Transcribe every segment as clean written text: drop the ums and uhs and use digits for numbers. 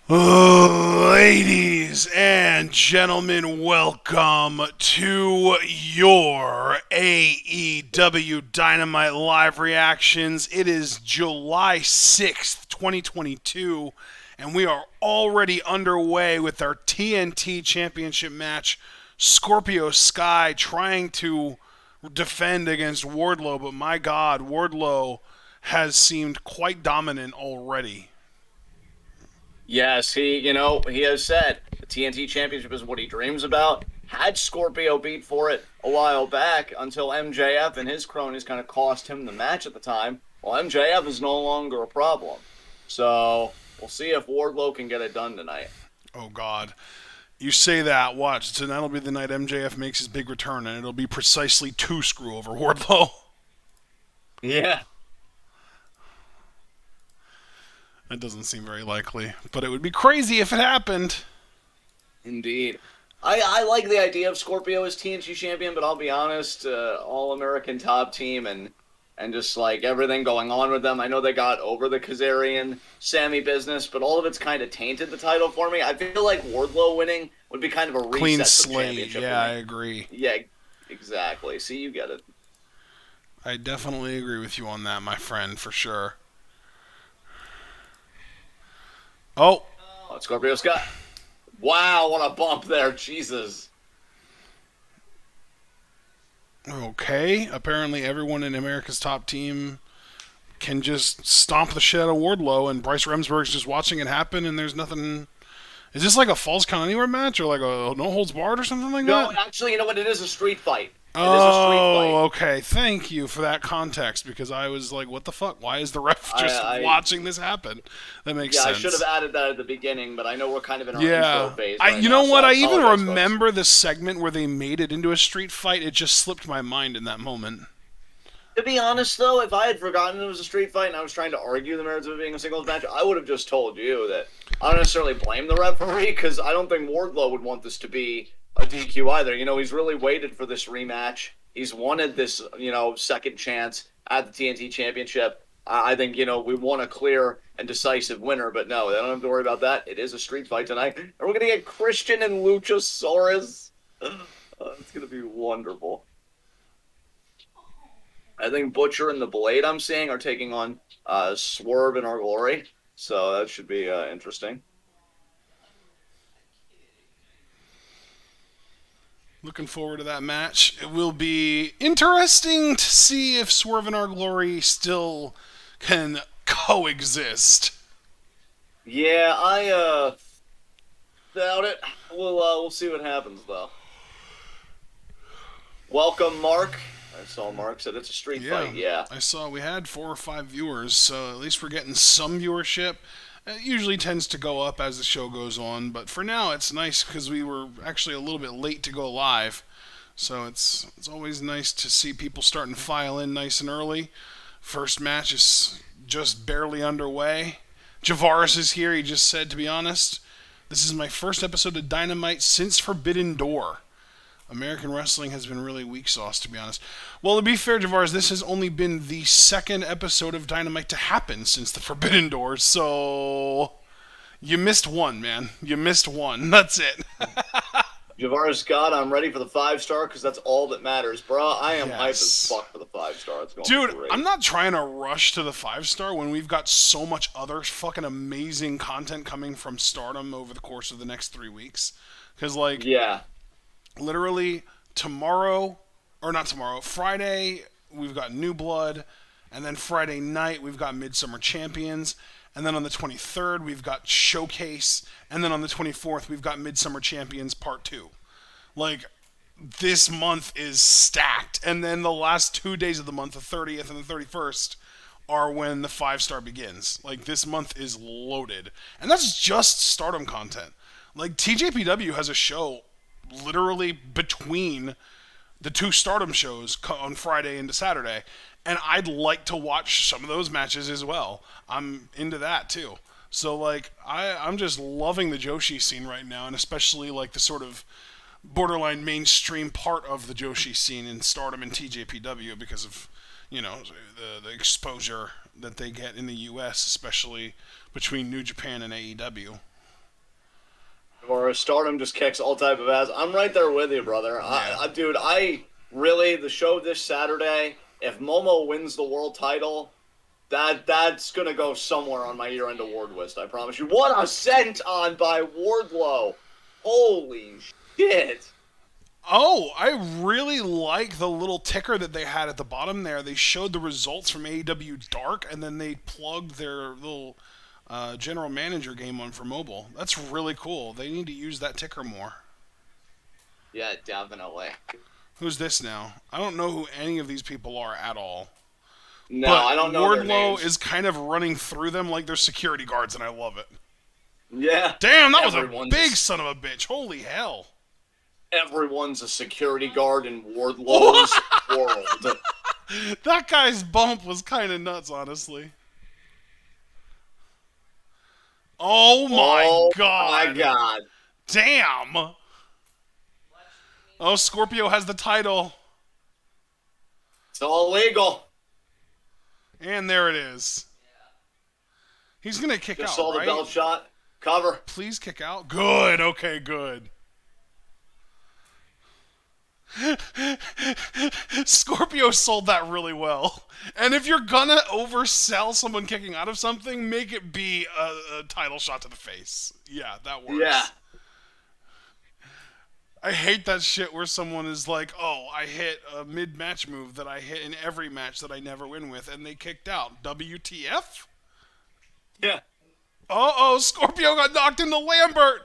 Ladies and gentlemen, welcome to your AEW Dynamite live reactions. It is July 6th, 2022, and we are already underway with our TNT Championship match. Scorpio Sky trying to defend against Wardlow, but my God, Wardlow has seemed quite dominant already. Yes, he has said the TNT Championship is what he dreams about. Had Scorpio beat for it a while back until MJF and his cronies kind of cost him the match at the time. Well, MJF is no longer a problem. So we'll see if Wardlow can get it done tonight. Oh God. You say that, watch. So that'll be the night MJF makes his big return, and it'll be precisely to screw over Wardlow. Yeah, That doesn't seem very likely, but it would be crazy if it happened. indeed. I like the idea of Scorpio as TNT champion, but I'll be honest, All American top team and just like everything going on with them. I know they got over the Kazarian Sammy business, but all of it's kind of tainted the title for me. I feel like Wardlow winning would be kind of a reset Clean for the slate. championship. Yeah, I agree. Yeah, exactly. See, you get it. I definitely agree with you on that, my friend, for sure. Oh, Oh, Scorpio Scott. Wow, what a bump there. Jesus. okay. Apparently, everyone in America's top team can just stomp the shit out of Wardlow, and Bryce Remsburg's just watching it happen, and there's nothing. Is this like a Falls Count Anywhere match, or like a No Holds Barred, or something like No, that? actually, you know what? It is a street fight. It is a street fight. Oh, okay. Thank you for that context because I was like, what the fuck? Why is the ref just I watching this happen? That makes Yeah, I sense. should have added that at the beginning, but I know we're kind of in our Yeah. intro phase I right you now, know so what? I I even apologize, folks. remember the segment where they made it into a street fight. It just slipped my mind in that moment. To be honest, though, if I had forgotten it was a street fight and I was trying to argue the merits of it being a singles match, I would have just told you that I don't necessarily blame the referee because I don't think Wardlow would want this to be a DQ either. He's really waited for this rematch. He's wanted this, second chance at the TNT Championship. I think, we want a clear and decisive winner, but no, they don't have to worry about that. It is a street fight tonight. And we're going to get Christian and Luchasaurus. It's going to be wonderful. I think Butcher and the Blade I'm seeing are taking on Swerve and Our Glory, so that should be interesting. Looking forward to that match. It will be interesting to see if Swerve and Our Glory still can coexist. Yeah, I doubt it. We'll see what happens though. Welcome, Mark. I saw Mark said it's a street Yeah, fight. Yeah, I saw we had 4 or 5 viewers, so at least we're getting some viewership. It usually tends to go up as the show goes on, but for now it's nice because we were actually a little bit late to go live. So it's always nice to see people starting to file in nice and early. First match is just barely underway. Javaris is here. He just said, to be honest, this is my first episode of Dynamite since Forbidden Door. American wrestling has been really weak sauce, to be honest. Well, to be fair, Javaris, this has only been the second episode of Dynamite to happen since the Forbidden Door, so you missed one, man. You missed one. That's it. Javaris Scott, I'm ready for the 5-star because that's all that matters, bro. I am hyped as Yes. fuck for the 5-star. It's going Dude, great. I'm not trying to rush to the 5-star when we've got so much other fucking amazing content coming from Stardom over the course of the next 3 weeks. Because, like, Yeah, literally tomorrow, or not tomorrow, Friday, we've got New Blood, and then Friday night, we've got Midsummer Champions, and then on the 23rd, we've got Showcase, and then on the 24th, we've got Midsummer Champions Part 2. Like, this month is stacked, and then the last 2 days of the month, the 30th and the 31st, are when the 5-star begins. Like, this month is loaded. And that's just Stardom content. Like, TJPW has a show literally between the two Stardom shows on Friday into Saturday, and I'd like to watch some of those matches as well. I'm into that too. So like I'm just loving the Joshi scene right now, and especially like the sort of borderline mainstream part of the Joshi scene in Stardom and TJPW because of the exposure that they get in the U.S., especially between New Japan and AEW. Or Stardom just kicks all type of ass. I'm right there with you, brother. Yeah. Dude, I really the show this Saturday. If Momo wins the world title, that's gonna go somewhere on my year-end award list. I promise you. What a sent on by Wardlow! Holy shit! Oh, I really like the little ticker that they had at the bottom there. They showed the results from AEW Dark, and then they plugged their little general manager game on for mobile. That's really cool. They need to use that ticker more. Yeah, definitely. Who's this now? I don't know who any of these people are at all. No, But I don't know their Wardlow names. is kind of running through them like they're security guards, and I love it. Yeah. Damn, that was a Everyone's big son of a bitch. Holy hell. Everyone's a security guard in Wardlow's world. That guy's bump was kind of nuts, honestly. Oh my Oh god. my god. Damn. Oh, Scorpio has the title. It's all legal. And there it is. He's going to kick Just out, saw the right? belt shot. Cover. Please kick out. Good. Okay, good. Scorpio sold that really well. And if you're gonna oversell someone kicking out of something, make it be a title shot to the face. Yeah, that works. Yeah. I hate that shit where someone is like, oh, I hit a mid-match move that I hit in every match that I never win with, and they kicked out. WTF? Yeah. Uh-oh, Scorpio got knocked into Lambert!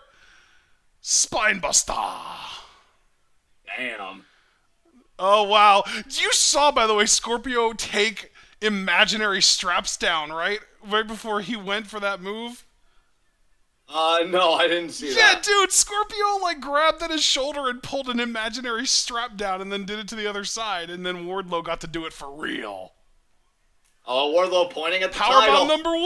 Spinebuster! Damn. Oh, wow. You saw, by the way, Scorpio take imaginary straps down, right? Right before he went for that move? No, I didn't see Yeah, that. dude, Scorpio, like, grabbed at his shoulder and pulled an imaginary strap down and then did it to the other side, and then Wardlow got to do it for real. Oh, Wardlow pointing at the Powerbomb title. number 1!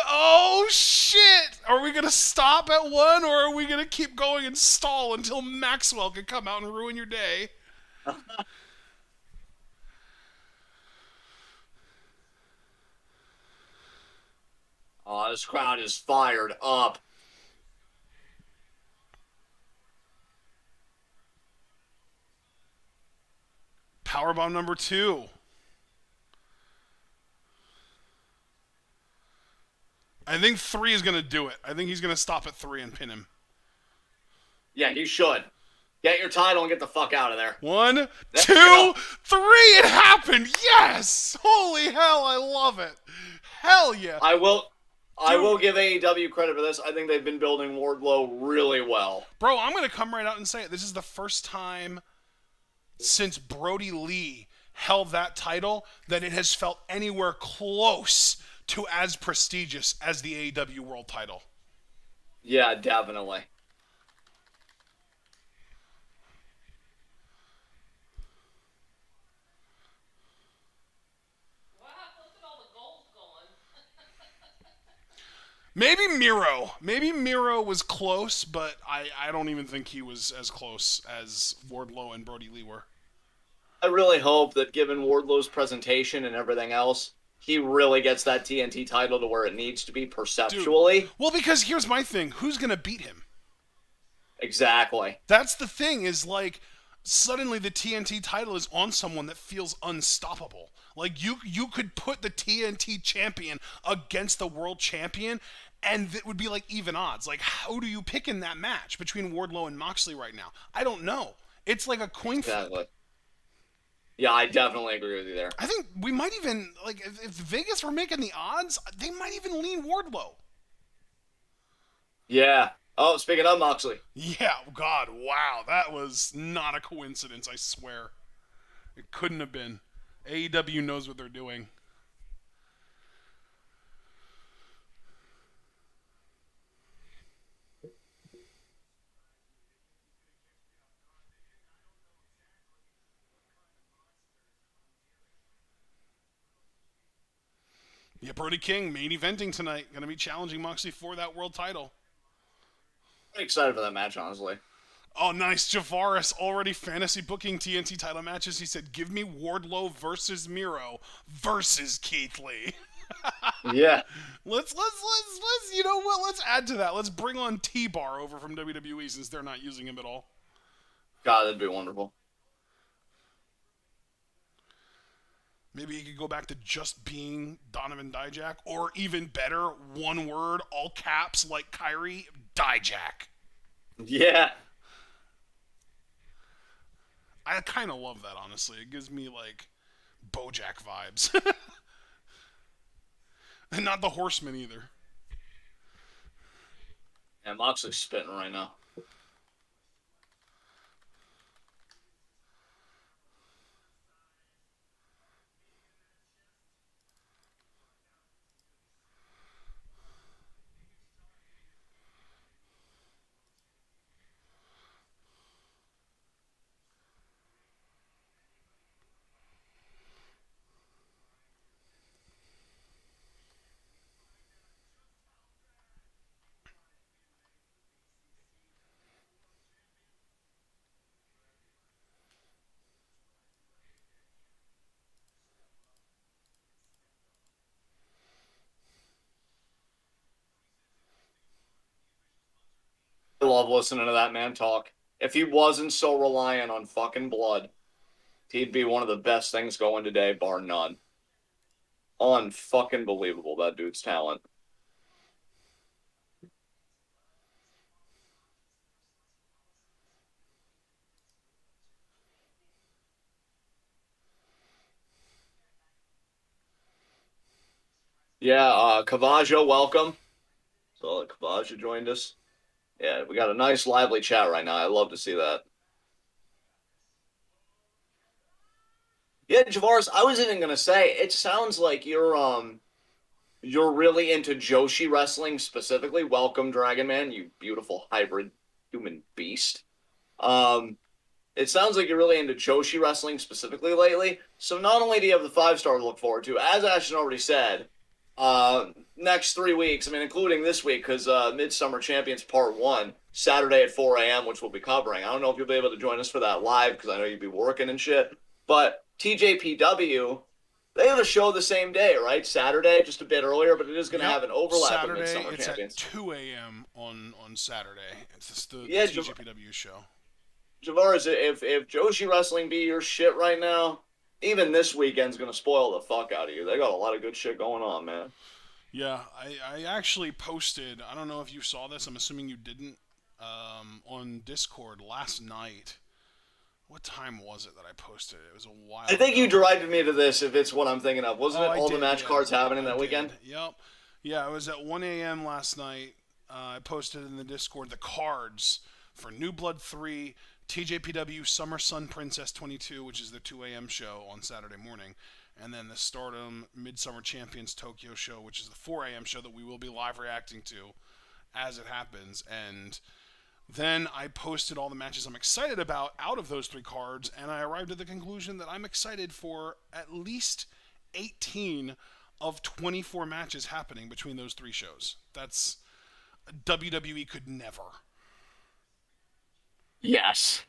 Oh, shit! Are we gonna stop at 1, or are we gonna keep going and stall until Maxwell can come out and ruin your day? Oh, this crowd is fired up. Powerbomb number 2. I think 3 is going to do it. I think he's going to stop at 3 and pin him. Yeah, he should. Get your title and get the fuck out of there. 1, Let's 2, go. 3. It happened. Yes. Holy hell. I love it. Hell yeah. I will give AEW credit for this. I think they've been building Wardlow really well. Bro, I'm going to come right out and say it. This is the first time since Brody Lee held that title that it has felt anywhere close to as prestigious as the AEW World title. Yeah, definitely. Maybe Miro. Maybe Miro was close, but I don't even think he was as close as Wardlow and Brody Lee were. I really hope that given Wardlow's presentation and everything else, he really gets that TNT title to where it needs to be perceptually. Dude. Well, because here's my thing. Who's going to beat him? Exactly. That's the thing is, like, suddenly the TNT title is on someone that feels unstoppable. Like, you could put the TNT champion against the world champion, and it would be like even odds. Like, how do you pick in that match between Wardlow and Moxley right now? I don't know. It's like a coin flip. Exactly. Yeah, I definitely agree with you there. I think we might even, like, if Vegas were making the odds, they might even lean Wardlow. Yeah. Oh, speaking of Moxley. Yeah, God, wow. That was not a coincidence, I swear. It couldn't have been. AEW knows what they're doing. Yeah, Brody King, main eventing tonight. Going to be challenging Moxley for that world title. I'm excited for that match, honestly. Oh, nice. Javaris already fantasy booking TNT title matches. He said, give me Wardlow versus Miro versus Keith Lee. Yeah. Let's you know what? Let's add to that. Let's bring on T-Bar over from WWE since they're not using him at all. God, that'd be wonderful. Maybe he could go back to just being Donovan Dijak, or even better, one word, all caps, like Kyrie, Dijak. Yeah. I kind of love that, honestly. It gives me like BoJack vibes, and not the Horseman either. And Moxley's spitting right now. I love listening to that man talk. If he wasn't so reliant on fucking blood, he'd be one of the best things going today, bar none. Unfucking believable, that dude's talent. Yeah, Cavaggio, welcome. So Cavaggio joined us. Yeah, we got a nice lively chat right now. I love to see that. Yeah, Javaris, I was even gonna say, it sounds like you're really into Joshi wrestling specifically. Welcome, Dragon Man, you beautiful hybrid human beast. Um, it sounds like you're really into Joshi wrestling specifically lately. So not only do you have the 5 star to look forward to, as Ashton already said, next 3 weeks, I mean, including this week, because Midsummer Champions Part 1, Saturday at 4 a.m., which we'll be covering. I don't know if you'll be able to join us for that live, because I know you'd be working and shit. But TJPW, they have a show the same day, right? Saturday, just a bit earlier, but it is going to Yep. have an overlap with Saturday, Midsummer it's Champions. at 2 a.m. on Saturday. It's just the Yeah, TJPW show. Javaris, if Joshi Wrestling be your shit right now, even this weekend's going to spoil the fuck out of you. They got a lot of good shit going on, man. Yeah, I actually posted, I don't know if you saw this, I'm assuming you didn't, on Discord last night. What time was it that I posted it? It was a while I think you ago. directed me to this if it's what I'm thinking of. Wasn't Oh, it I all the did, match yeah. cards happening I that did. weekend? Yep. Yeah, it was at 1 a.m. last night. I posted in the Discord the cards for New Blood 3, TJPW Summer Sun Princess 22, which is the 2 a.m. show on Saturday morning, and then the Stardom Midsummer Champions Tokyo show, which is the 4 a.m. show that we will be live reacting to as it happens. And then I posted all the matches I'm excited about out of those 3 cards, and I arrived at the conclusion that I'm excited for at least 18 of 24 matches happening between those 3 shows. That's WWE could never. Yes.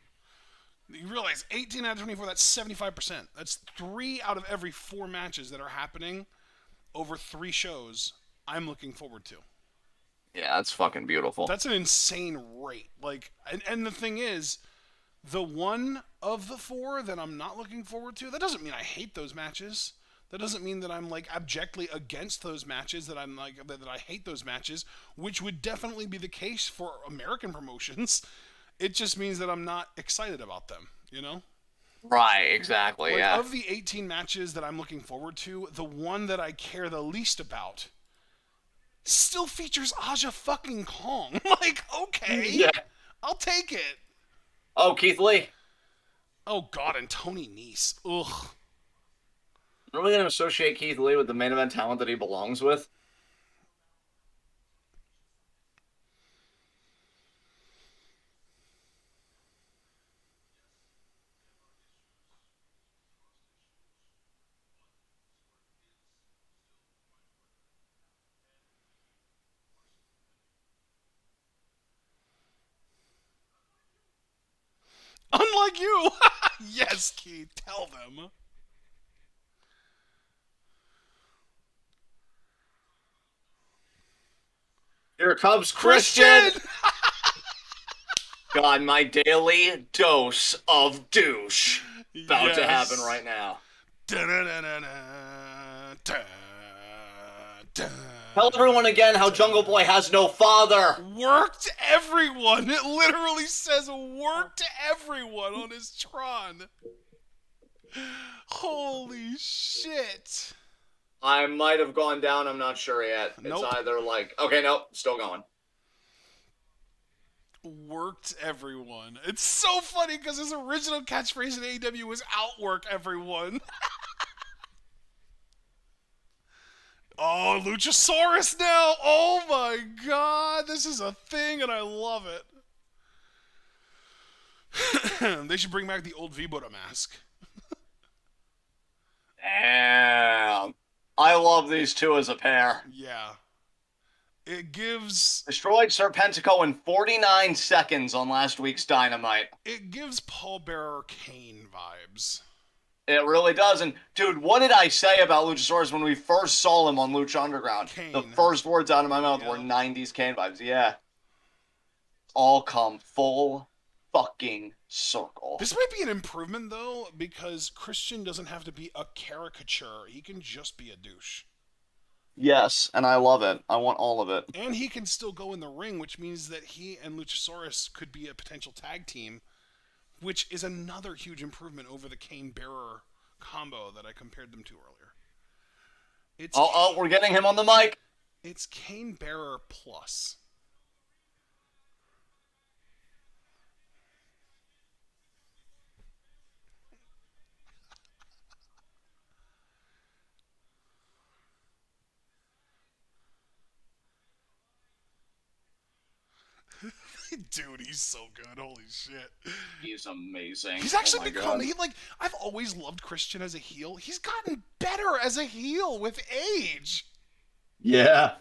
You realize 18 out of 24, that's 75%. That's 3 out of every 4 matches that are happening over 3 shows I'm looking forward to. Yeah, that's fucking beautiful. That's an insane rate. Like, and the thing is, the one of the 4 that I'm not looking forward to, that doesn't mean I hate those matches. That doesn't mean that I'm like abjectly against those matches, that I'm like that I hate those matches, which would definitely be the case for American promotions. It just means that I'm not excited about them, you know? Right, exactly, Like, yeah. of the 18 matches that I'm looking forward to, the one that I care the least about still features Aja fucking Kong. Like, okay, Yeah. I'll take it. Oh, Keith Lee. Oh god, and Tony Nese. Ugh. Are we going to associate Keith Lee with the main event talent that he belongs with? Unlike you. Yes, Keith, tell them. Here comes Christian. Christian! God, my daily dose of douche about to happen Yes. right now. Da-da-da-da-da, da, da, Tell everyone again how da. Jungle Boy has no father. Worked everyone. It literally says worked everyone on his Tron. Holy shit. I might have gone down. I'm not sure yet. It's Nope. either like, okay, nope, still going. Worked everyone. It's so funny because his original catchphrase in AEW was outwork everyone. Oh, Luchasaurus now! Oh my god, this is a thing and I love it. They should bring back the old V-Buddha mask. Damn. I love these two as a pair. Yeah. It gives Destroyed Serpentico in 49 seconds on last week's Dynamite. Paul Bearer Kane vibes. It really does. And, dude, what did I say about Luchasaurus when we first saw him on Lucha Underground? Kane. The first words out of my mouth Yeah. were 90s Kane vibes. Yeah. All come full fucking circle. This might be an improvement, though, because Christian doesn't have to be a caricature. He can just be a douche. Yes, and I love it. I want all of it. And he can still go in the ring, which means that he and Luchasaurus could be a potential tag team, which is another huge improvement over the Kane Bearer combo that I compared them to earlier. We're getting him on the mic. It's Kane Bearer plus. Dude, he's so good. Holy shit. He's amazing. He's actually God. I've always loved Christian as a heel. He's gotten better as a heel with age. Yeah.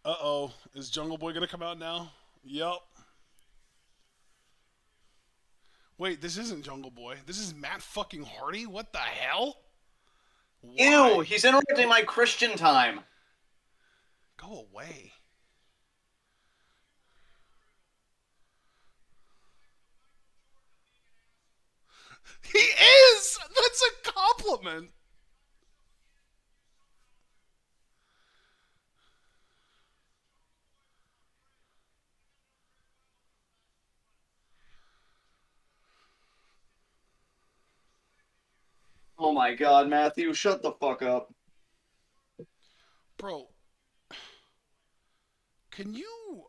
Uh-oh. Is Jungle Boy gonna come out now? Yup. Wait, this isn't Jungle Boy. This is Matt fucking Hardy? What the hell? Why? Ew, he's interrupting my Christian time. Go away. He is! That's a compliment. Oh my God, Matthew, shut the fuck up. Bro, can you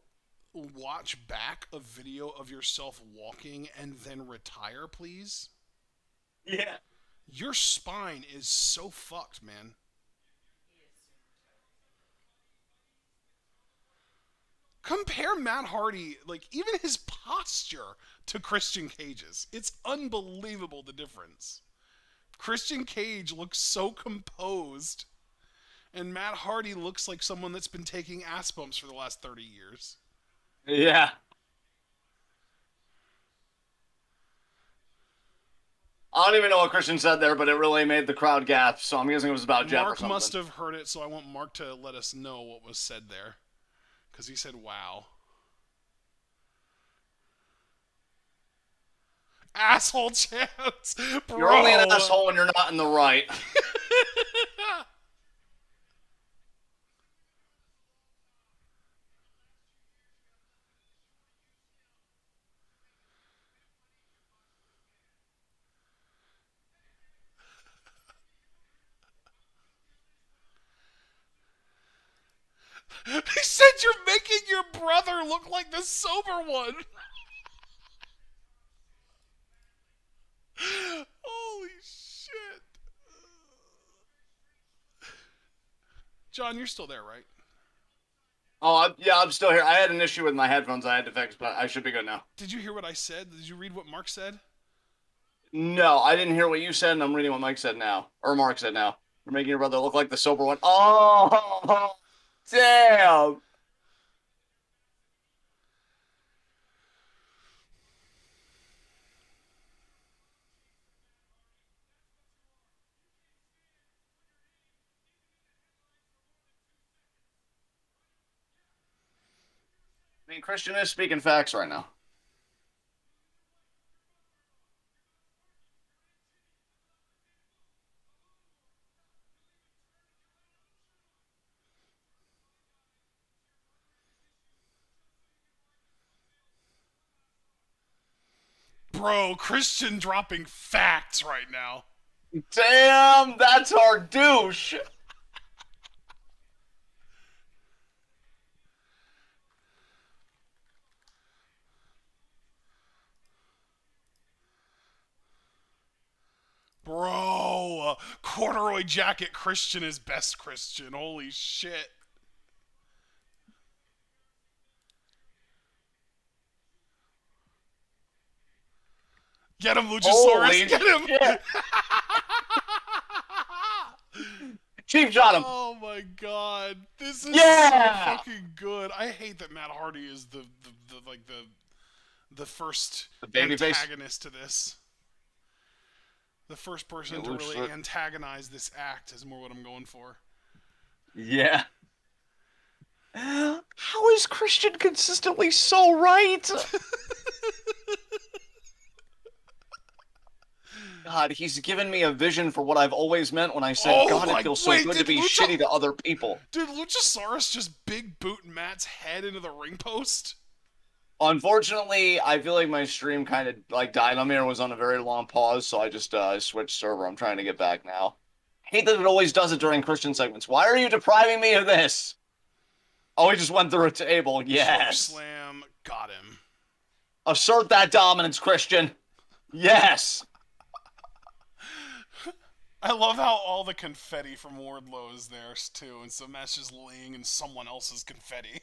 watch back a video of yourself walking and then retire, please? Yeah. Your spine is so fucked, man. Compare Matt Hardy, like, even his posture to Christian Cage's. It's unbelievable the difference. Christian Cage looks so composed, and Matt Hardy looks like someone that's been taking ass bumps for the last 30 years. Yeah. I don't even know what Christian said there, but it really made the crowd gasp, so I'm guessing it was about Jeff or Mark something. must have heard it, so I want Mark to let us know what was said there. Because he said, wow. Asshole chance! Bro! You're only an asshole when you're not in the right. He said you're making your brother look like the sober one. Holy shit. John, you're still there, right? Oh, yeah, I'm still here. I had an issue with my headphones I had to fix, but I should be good now. Did you hear what I said? Did you read what Mark said? No, I didn't hear what you said, and I'm reading what Mike said now. Or Mark said now. You're making your brother look like the sober one. Oh, damn. I mean, Christian is speaking facts right now. Bro, Christian dropping facts right now. Damn, that's our douche. Bro, corduroy jacket Christian is best Christian. Holy shit. Get him, Luchasaurus. Holy Get him. shit. Cheap shot him. Oh my god. This is Yeah. so fucking good. I hate that Matt Hardy is the first The babyface. antagonist to this. The first person It to looks really like- antagonize this act is more what I'm going for. Yeah. How is Christian consistently so right? God, he's given me a vision for what I've always meant when I said, Oh God, my- it feels so wait, good to did be Lucha- shitty to other people. Did Luchasaurus just big boot Matt's head into the ring post? Unfortunately, I feel like my stream kind of like died on me or was on a very long pause, so I just switched server. I'm trying to get back now. Hate that it always does it during Christian segments. Why are you depriving me of this? Oh, he just went through a table. Choke Yes. slam. Got him. Assert that dominance, Christian. Yes. I love how all the confetti from Wardlow is there too, and so Matt's just laying in someone else's confetti.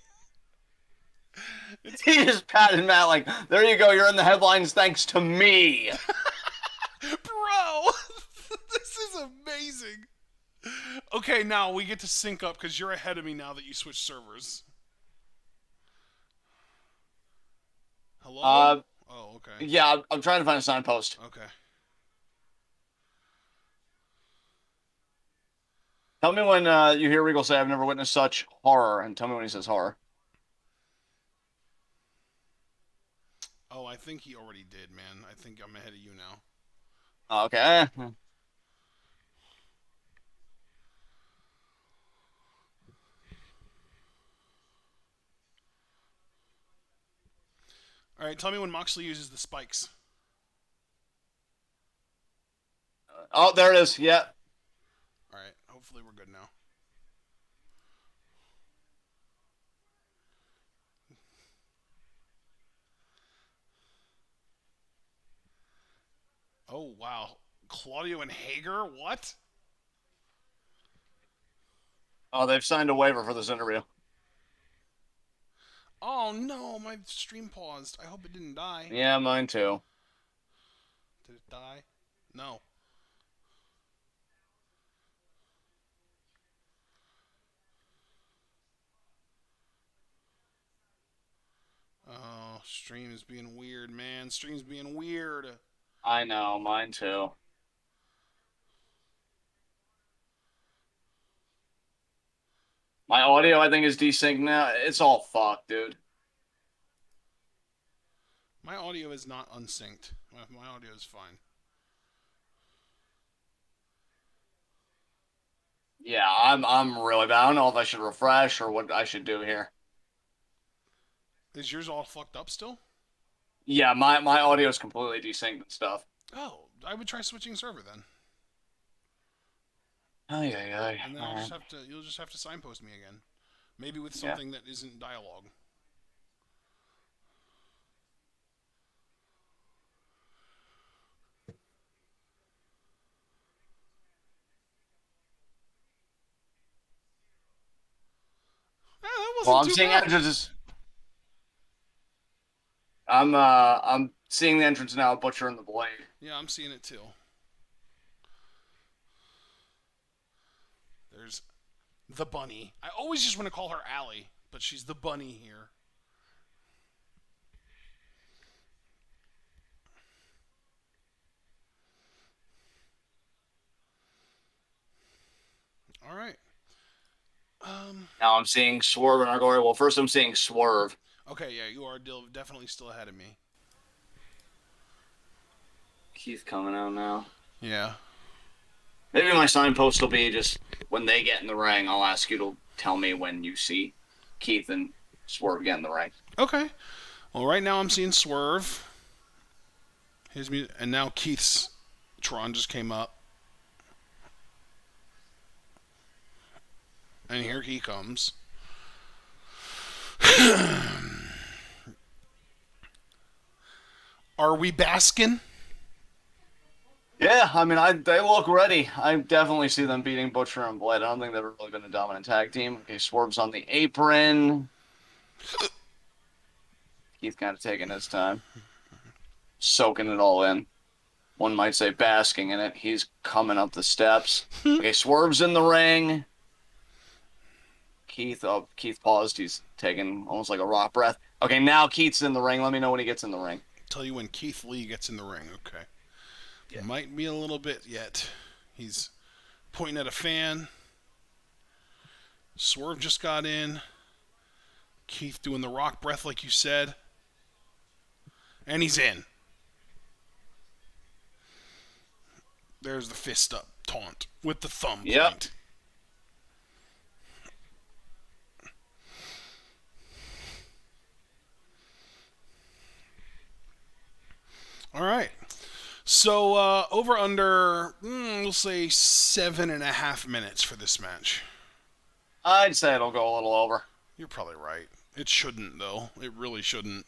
He just patted Matt like, there you go, you're in the headlines thanks to me. Bro, this is amazing. Okay, now we get to sync up because you're ahead of me now that you switched servers. Hello? Oh, okay. Yeah, I'm trying to find a signpost. Okay. Tell me when you hear Regal say, I've never witnessed such horror, and tell me when he says horror. Oh, I think he already did, man. I think I'm ahead of you now. Okay. All right, tell me when Moxley uses the spikes. Oh, there it is. Yeah. All right, hopefully we're good now. Oh, wow. Claudio and Hager? What? Oh, they've signed a waiver for this interview. Oh, no, my stream paused. I hope it didn't die. Yeah, mine too. Did it die? No. Oh, stream is being weird, man. Stream's being weird. I know, mine too. My audio, I think, is desynced now. It's all fucked, dude. My audio is not unsynced. My audio is fine. Yeah, I'm really bad. I don't know if I should refresh or what I should do here. Is yours all fucked up still? Yeah, my audio is completely desynced and stuff. Oh, I would try switching server then. Ay, ay, ay. And then you'll just have to signpost me again. Maybe with something that isn't dialogue. That wasn't Well, I'm too seeing bad. entrances. I'm seeing the entrance now, Butcher and the Blade. Yeah, I'm seeing it too. There's the bunny. I always just want to call her Allie, but she's the bunny here. All right. Now I'm seeing Swerve and Argoria. Well, first I'm seeing Swerve. Okay, yeah, you are definitely still ahead of me. Keith coming out now. Yeah. Maybe my signpost will be just when they get in the ring, I'll ask you to tell me when you see Keith and Swerve get in the ring. Okay. Well, right now I'm seeing Swerve. And now Keith's Tron just came up. And here he comes. Are we basking? Yeah, I mean, they look ready. I definitely see them beating Butcher and Blade. I don't think they've really been a dominant tag team. Okay, Swerve's on the apron. Keith kind of taking his time, soaking it all in. One might say basking in it. He's coming up the steps. Okay, Swerve's in the ring. Keith paused. He's taking almost like a rock breath. Okay, now Keith's in the ring. Let me know when he gets in the ring. Tell you when Keith Lee gets in the ring. Okay. Yeah. Might be a little bit yet. He's pointing at a fan. Swerve just got in. Keith doing the rock breath like you said. And he's in. There's the fist up taunt with the thumb point. All right. So over under, we'll say 7.5 minutes for this match. I'd say it'll go a little over. You're probably right. It shouldn't, though. It really shouldn't.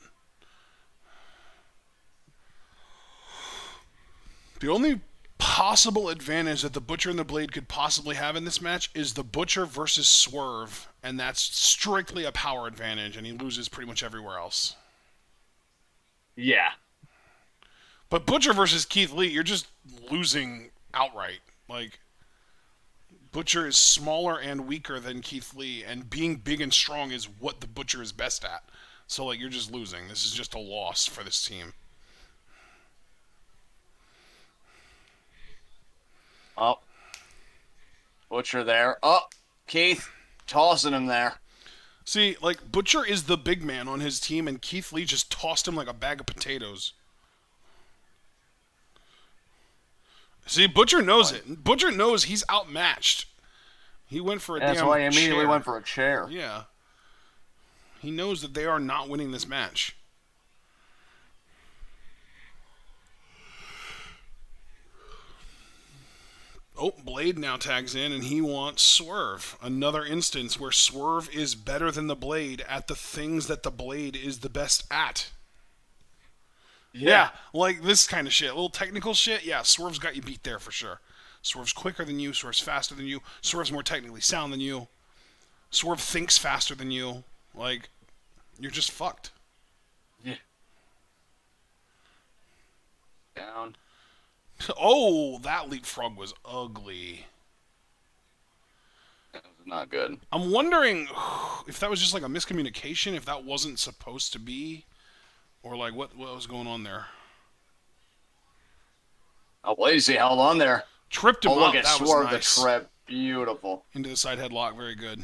The only possible advantage that the Butcher and the Blade could possibly have in this match is the Butcher versus Swerve, and that's strictly a power advantage, and he loses pretty much everywhere else. Yeah. But Butcher versus Keith Lee, you're just losing outright. Like, Butcher is smaller and weaker than Keith Lee, and being big and strong is what the Butcher is best at. So, like, you're just losing. This is just a loss for this team. Oh. Butcher there. Oh, Keith tossing him there. See, like, Butcher is the big man on his team, and Keith Lee just tossed him like a bag of potatoes. See, Butcher knows it. Butcher knows he's outmatched. He went for a damn chair. That's why he immediately went for a chair. Yeah. He knows that they are not winning this match. Oh, Blade now tags in, and he wants Swerve. Another instance where Swerve is better than the Blade at the things that the Blade is the best at. Yeah, like this kind of shit. A little technical shit. Yeah, Swerve's got you beat there for sure. Swerve's quicker than you. Swerve's faster than you. Swerve's more technically sound than you. Swerve thinks faster than you. Like, you're just fucked. Yeah. Down. Oh, that leapfrog was ugly. That was not good. I'm wondering if that was just like a miscommunication, if that wasn't supposed to be, or like what was going on there. Oh, Blaze, he held on there. Tripped him up. Look at That Swerve was nice. the trip. Beautiful. Into the side headlock. Very good.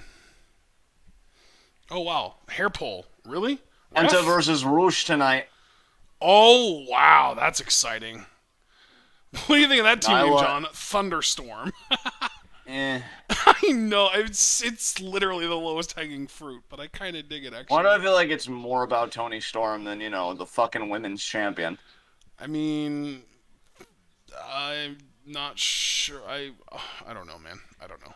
Oh, wow. Hair pull. Really? Penta Ref? versus Roosh tonight. Oh, wow. That's exciting. What do you think of that team name, John? Thunderstorm. Eh. I know. It's literally the lowest hanging fruit, but I kind of dig it, actually. Why do I feel like it's more about Tony Storm than, the fucking women's champion? I mean, I'm not sure. I don't know, man. I don't know.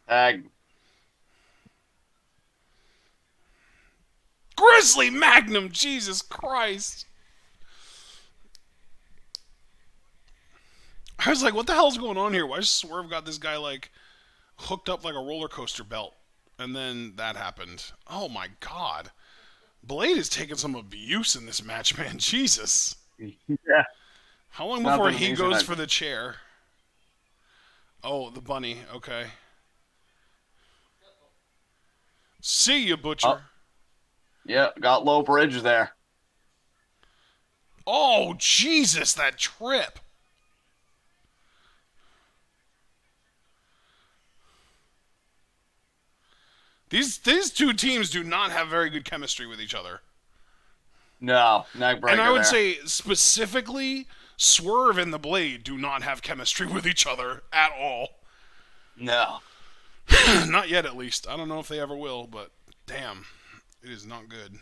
Tag. Grizzly Magnum, Jesus Christ. I was like, what the hell's going on here? Why does Swerve got this guy, like, hooked up like a roller coaster belt? And then that happened. Oh, my God. Blade is taking some abuse in this match, man. Jesus. Yeah. How long before he goes for the chair? Oh, the bunny. Okay. See you, Butcher. Oh. Yeah, got low bridge there. Oh, Jesus, that trip. These two teams do not have very good chemistry with each other. No, neck breaker And I would there. say specifically, Swerve and the Blade do not have chemistry with each other at all. No. Not yet, at least. I don't know if they ever will, but damn, it is not good.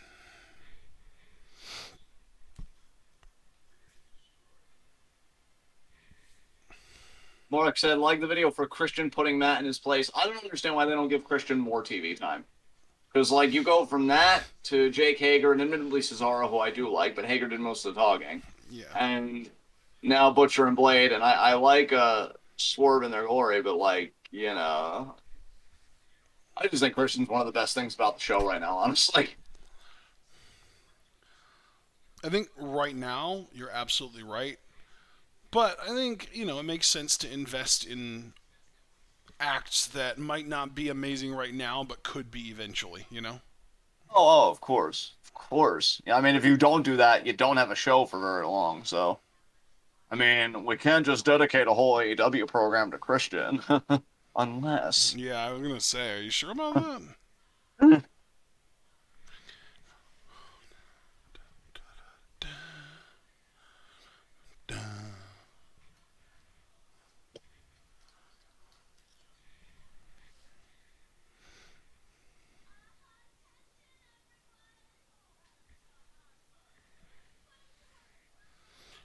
Mark said, like the video for Christian putting Matt in his place. I don't understand why they don't give Christian more TV time. Because, like, you go from that to Jake Hager and admittedly Cesaro, who I do like, but Hager did most of the talking. Yeah. And now Butcher and Blade, and I like Swerve in their glory, but, like, you know, I just think Christian's one of the best things about the show right now, honestly. I think right now, you're absolutely right. But I think, it makes sense to invest in acts that might not be amazing right now, but could be eventually, Of course. Of course. Yeah, I mean, if you don't do that, you don't have a show for very long, so. I mean, we can't just dedicate a whole AEW program to Christian. Unless. Yeah, I was going to say, are you sure about that?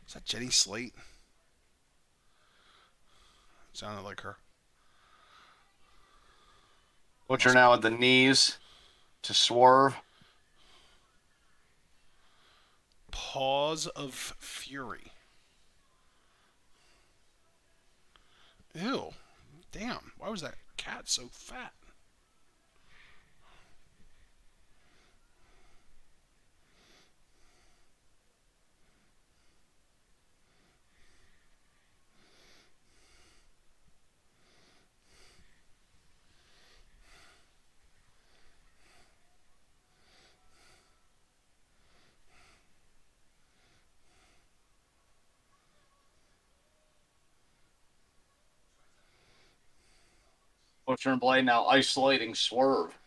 Is that Jenny Slate? Sounded like her. Butcher now at the knees to Swerve. Paws of Fury. Ew. Damn. Why was that cat so fat? Butcher and Blade now isolating Swerve.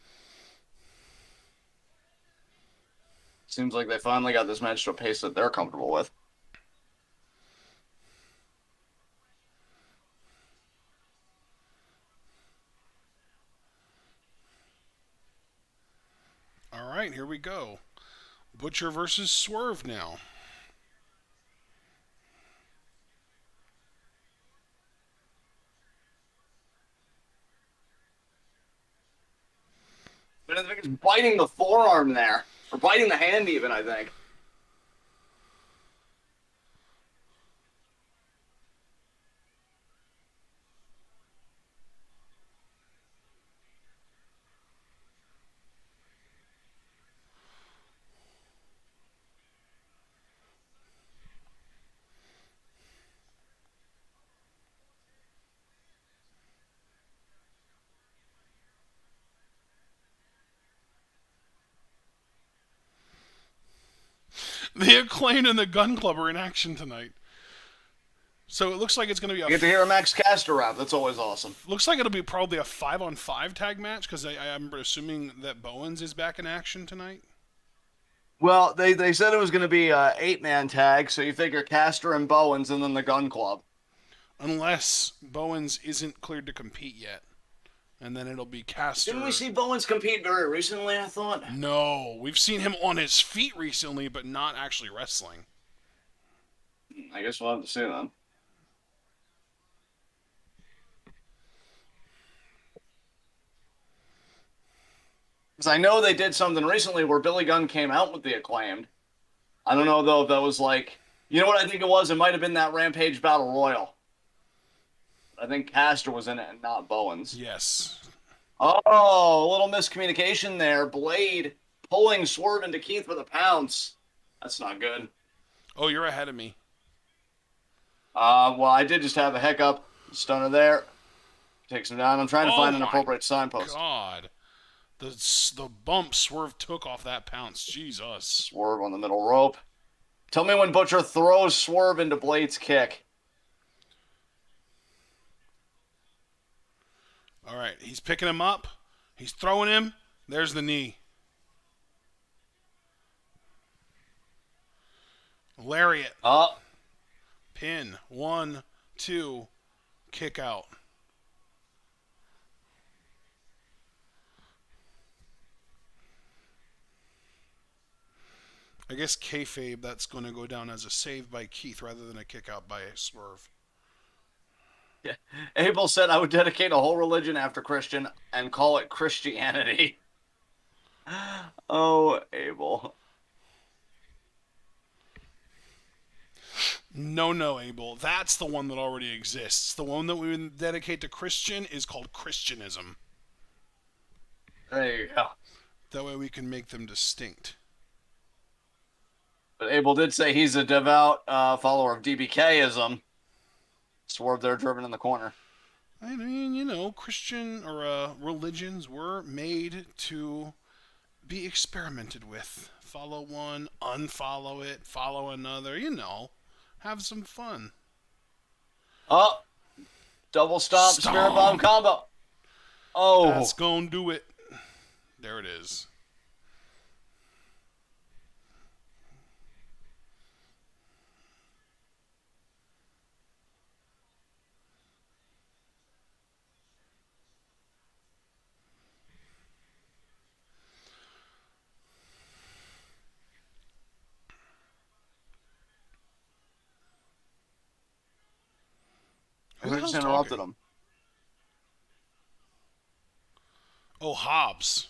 Seems like they finally got this match to a pace that they're comfortable with. All right, here we go. Butcher versus Swerve now. But I think it's biting the forearm there. Or biting the hand even, I think. The Acclaimed and the Gun Club are in action tonight. So it looks like it's going to be You get to hear a Max Caster rap. That's always awesome. Looks like it'll be probably a 5-on-5 tag match because I'm assuming that Bowens is back in action tonight. Well, they said it was going to be an 8-man tag, so you figure Caster and Bowens and then the Gun Club. Unless Bowens isn't cleared to compete yet. And then it'll be Caster. Didn't we see Bowens compete very recently, I thought? No. We've seen him on his feet recently, but not actually wrestling. I guess we'll have to see then. Because I know they did something recently where Billy Gunn came out with the Acclaimed. I don't know, though, if that was like... You know what I think it was? It might have been that Rampage Battle Royal. I think Caster was in it and not Bowens. Yes. Oh, a little miscommunication there. Blade pulling Swerve into Keith with a pounce. That's not good. Oh, you're ahead of me. Well, I did just have a hiccup. Stunner there. Takes him down. I'm trying to find an appropriate signpost. God. The bump Swerve took off that pounce. Jesus. Swerve on the middle rope. Tell me when Butcher throws Swerve into Blade's kick. All right, he's picking him up. He's throwing him. There's the knee. Lariat. Oh, Pin. 1, 2. Kick out. I guess kayfabe, that's going to go down as a save by Keith rather than a kick out by Swerve. yeah. Abel said I would dedicate a whole religion after Christian and call it Christianity. Oh, Abel. No, Abel. That's the one that already exists. The one that we would dedicate to Christian is called Christianism. There you go. That way we can make them distinct. But Abel did say he's a devout follower of DBKism. Swerve there, driven in the corner. I mean, Christian or religions were made to be experimented with. Follow one, unfollow it, follow another, have some fun. Oh, double stomp, spirit bomb combo. Oh, That's gonna do it. There it is. Who the I just hell's interrupted talking? him. Oh, Hobbs.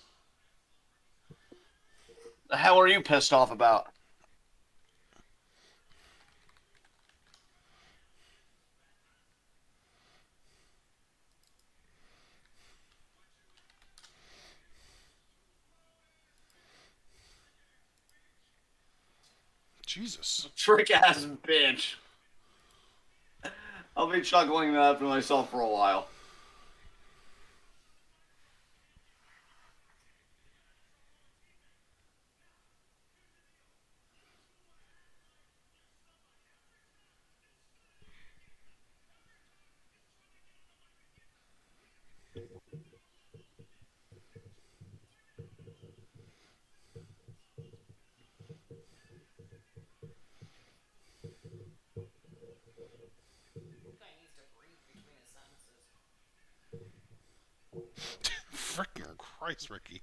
The hell are you pissed off about? Jesus. Trick ass bitch. I'll be chuckling that for myself for a while. Freaking Christ, Ricky.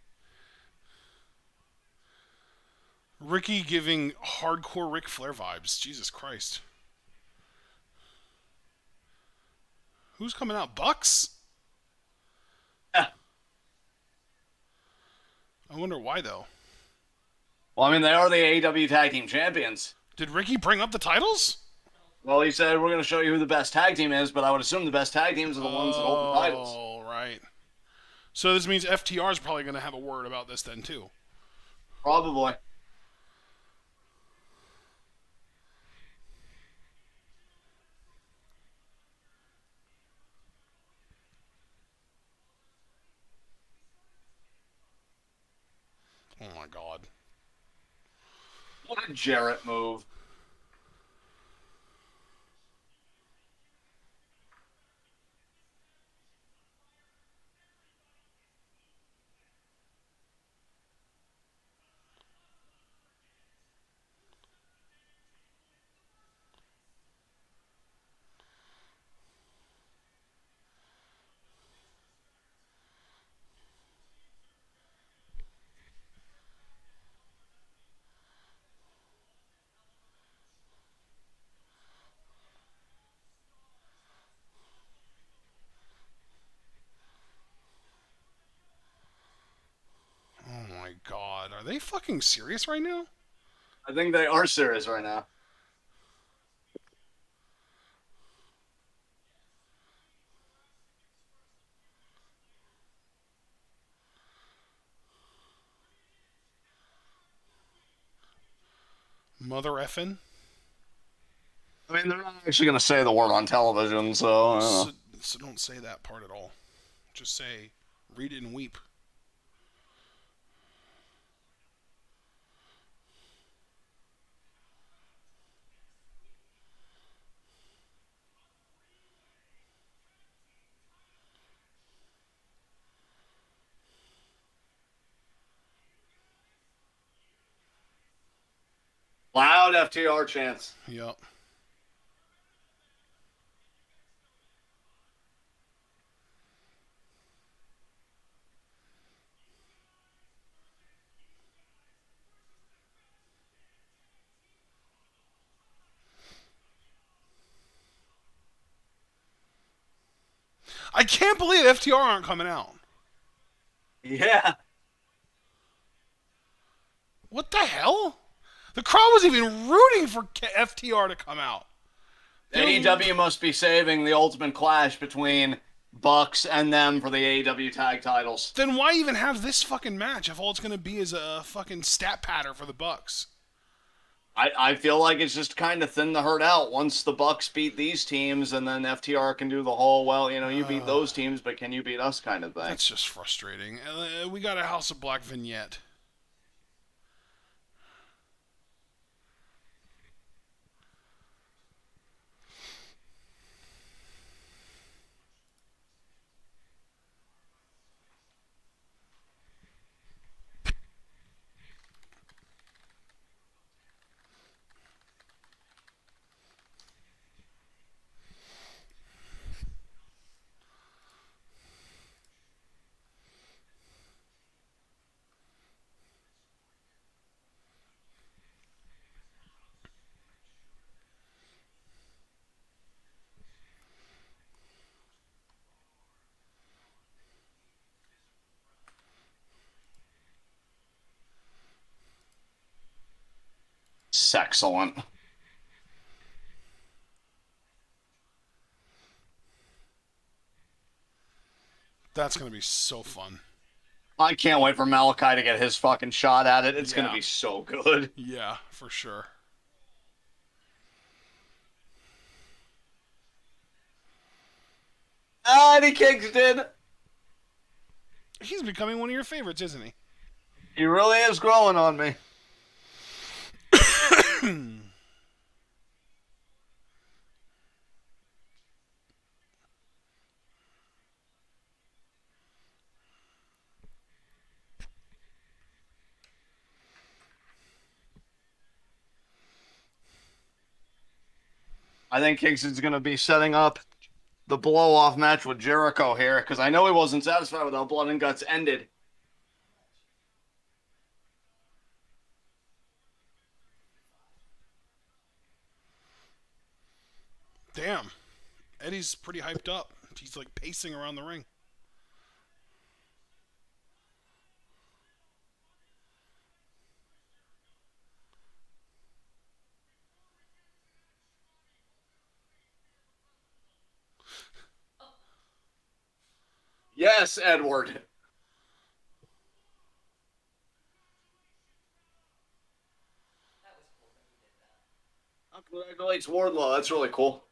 Ricky giving hardcore Ric Flair vibes. Jesus Christ. Who's coming out? Bucks? Yeah. I wonder why, though. Well, I mean, they are the AEW Tag Team Champions. Did Ricky bring up the titles? Well, he said, we're going to show you who the best tag team is, but I would assume the best tag teams are the ones that hold the titles. Oh, right. So this means FTR is probably going to have a word about this then, too. Probably. Oh, my God. What a Jarrett move. Oh, my God. Are they fucking serious right now? I think they are serious right now. Mother effin'? I mean, they're not actually going to say the word on television, so I don't know. So don't say that part at all. Just say, read it and weep. Loud FTR chants. Yep. I can't believe FTR aren't coming out. Yeah. What the hell? The crowd was even rooting for FTR to come out. AEW must be saving the ultimate clash between Bucks and them for the AEW tag titles. Then why even have this fucking match if all it's going to be is a fucking stat patter for the Bucks? I feel like it's just kind of thin the herd out. Once the Bucks beat these teams, and then FTR can do the whole, well, you beat those teams, but can you beat us kind of thing. That's just frustrating. We got a House of Black vignette. Excellent. That's going to be so fun. I can't wait for Malachi to get his fucking shot at it. It's going Yeah. to be so good. Yeah, for sure. Eddie Kingston. He's becoming one of your favorites, isn't he? He really is growing on me. I think Kingston's going to be setting up the blow-off match with Jericho here, because I know he wasn't satisfied with how Blood and Guts ended. Damn. Eddie's pretty hyped up. He's like pacing around the ring. Yes, Edward. Congratulates Wardlow. That's really cool.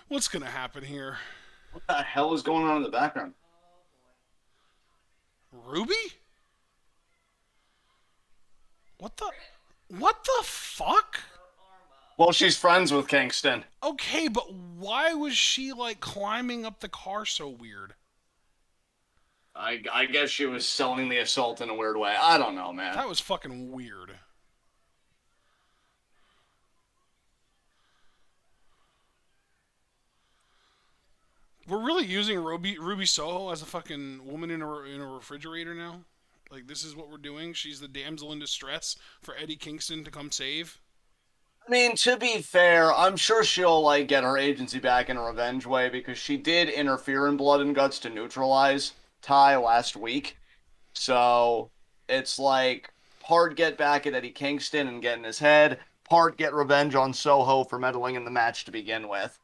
What's going to happen here? What the hell is going on in the background? Ruby? What the fuck? Well, she's friends with Kingston. Okay, but why was she like climbing up the car so weird? I guess she was selling the assault in a weird way. I don't know, man. That was fucking weird. We're really using Ruby Soho as a fucking woman in a refrigerator now? Like, this is what we're doing? She's the damsel in distress for Eddie Kingston to come save? I mean, to be fair, I'm sure she'll like get her agency back in a revenge way, because she did interfere in Blood and Guts to neutralize Ty last week. So it's like part get back at Eddie Kingston and get in his head, part get revenge on Soho for meddling in the match to begin with.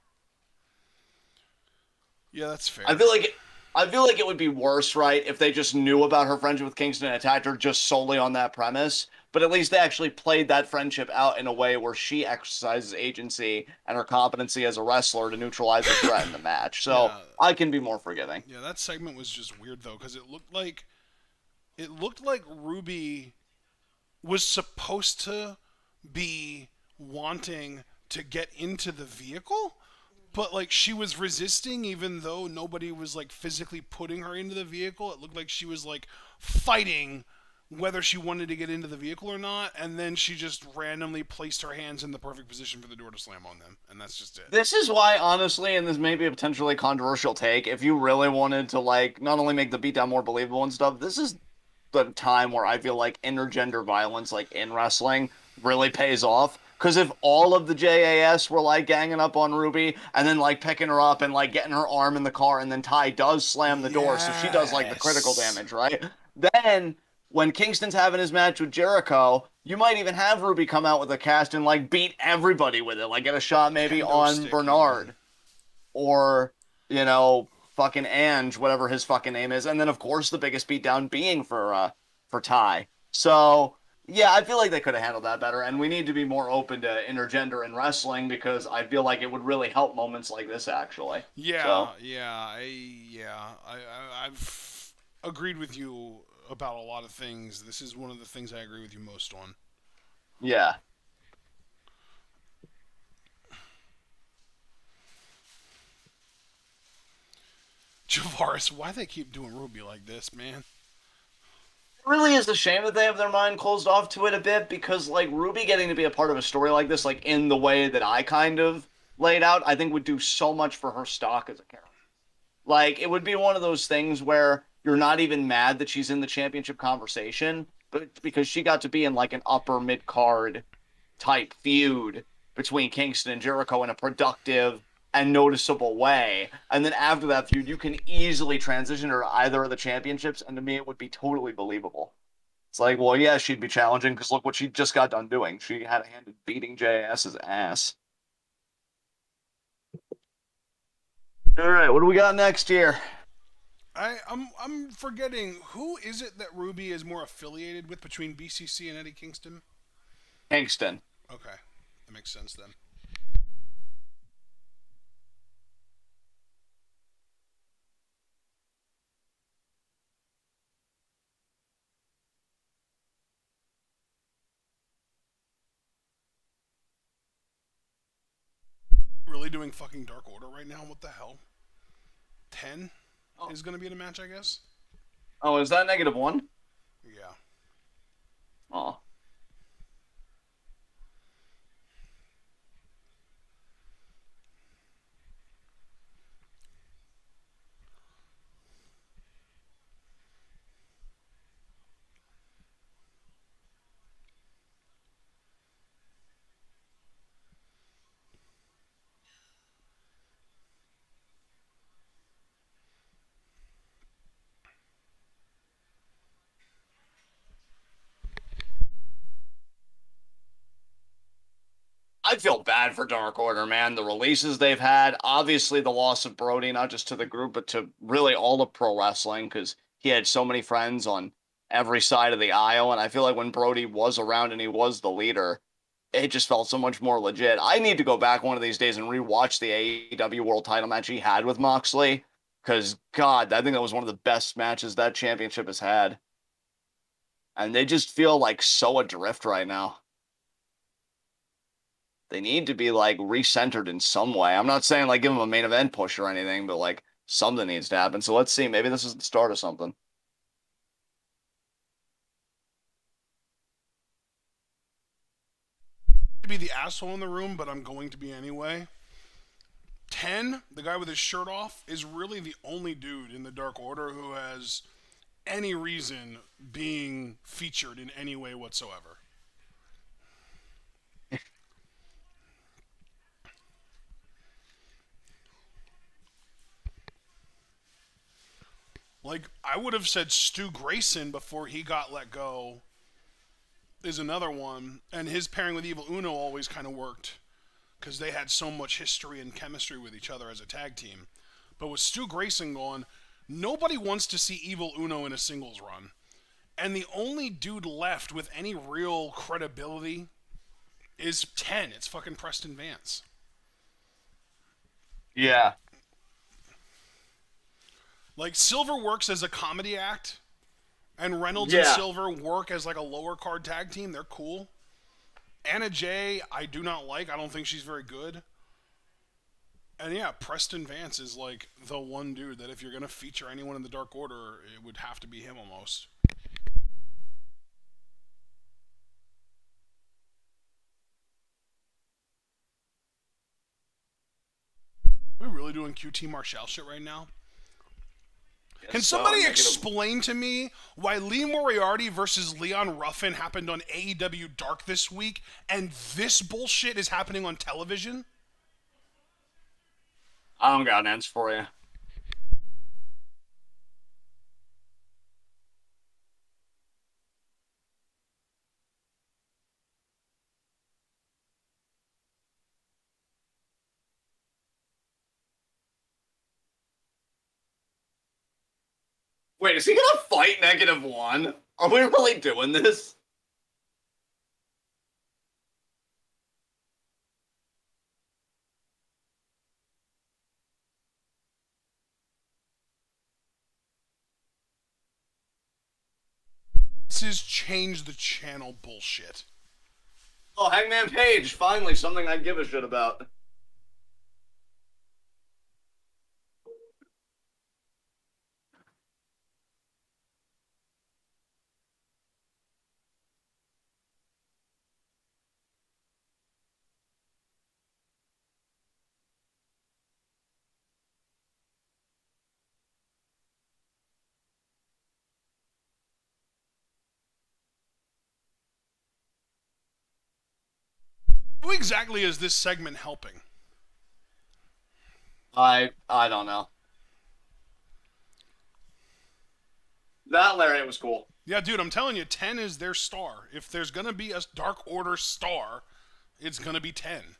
Yeah, that's I fair. feel like I feel like it would be worse, right, if they just knew about her friendship with Kingston and attacked her just solely on that premise. But at least they actually played that friendship out in a way where she exercises agency and her competency as a wrestler to neutralize the threat in the match. So Yeah, I can be more forgiving. yeah, that segment was just weird though because it looked like Ruby was supposed to be wanting to get into the vehicle, but like she was resisting even though nobody was like physically putting her into the vehicle. It looked like she was like fighting whether she wanted to get into the vehicle or not, and then she just randomly placed her hands in the perfect position for the door to slam on them, and that's just it. This is why, honestly, and this may be a potentially controversial take, if you really wanted to like not only make the beatdown more believable and stuff, this is the time where I feel like intergender violence, like in wrestling, really pays off. Because if all of the JAS were like ganging up on Ruby and then like picking her up and like getting her arm in the car, and then Ty does slam the door, so she does like the critical Yes. damage, right? Then when Kingston's having his match with Jericho, you might even have Ruby come out with a cast and like beat everybody with it, like get a shot maybe Kendo on stick even. Bernard or fucking Ange, whatever his fucking name is, and then of course the biggest beatdown being for Ty. So yeah, I feel like they could have handled that better, and we need to be more open to intergender in wrestling because I feel like it would really help moments like this actually. Yeah, So I've agreed with you about a lot of things. This is one of the things I agree with you most on. yeah, Javaris, why they keep doing Ruby like this, man? it really is a shame that they have their mind closed off to it a bit because like Ruby getting to be a part of a story like this, like in the way that I kind of laid out, I think would do so much for her stock as a character. Like it would be one of those things where you're not even mad that she's in the championship conversation, but because she got to be in like an upper mid card type feud between Kingston and Jericho in a productive and noticeable way. And then after that feud, you can easily transition her to either of the championships, and to me, it would be totally believable. It's like, well, yeah, she'd be challenging because look what she just got done doing. She had a hand in beating JS's ass. All right, what do we got next here? I'm forgetting who is it that Ruby is more affiliated with between BCC and Eddie Kingston? Kingston. Okay, that makes sense then. Really doing fucking Dark Order right now? What the hell? 10 Oh, is going to be in a match, I guess? oh, is that -1? Yeah. Oh, I feel bad for Dark Order, man. The releases they've had, obviously the loss of Brody, not just to the group, but to really all of pro wrestling, because he had so many friends on every side of the aisle. And I feel like when Brody was around and he was the leader, it just felt so much more legit. I need to go back one of these days and rewatch the AEW World Title match he had with Moxley, because God, I think that was one of the best matches that championship has had. And they just feel like so adrift right now. They need to be like recentered in some way. I'm not saying like give them a main event push or anything, but like something needs to happen. So let's see. Maybe this is the start of something. To be the asshole in the room, but I'm going to be anyway. 10, the guy with his shirt off, is really the only dude in the Dark Order who has any reason being featured in any way whatsoever. Like, I would have said Stu Grayson before he got let go is another one, and his pairing with Evil Uno always kind of worked because they had so much history and chemistry with each other as a tag team. But with Stu Grayson gone, nobody wants to see Evil Uno in a singles run. And the only dude left with any real credibility is 10. It's fucking Preston Vance. Yeah. Like, Silver works as a comedy act, and Reynolds and Yeah. Silver work as like a lower card tag team. They're cool. Anna Jay, I do not like. I don't think she's very good. And yeah, Preston Vance is like the one dude that if you're going to feature anyone in the Dark Order, it would have to be him almost. Are we really doing QT Marshall shit right now? Can somebody explain to me why Lee Moriarty versus Leon Ruffin happened on AEW Dark this week, and this bullshit is happening on television? I don't got an answer for you. Wait, is he gonna fight -1? Are we really doing this? This is change the channel bullshit. Oh, Hangman Page, finally something I give a shit about. Who exactly is this segment helping? I don't know. That Lariat was cool. Yeah, dude, I'm telling you, 10 is their star. If there's going to be a Dark Order star, it's going to be 10.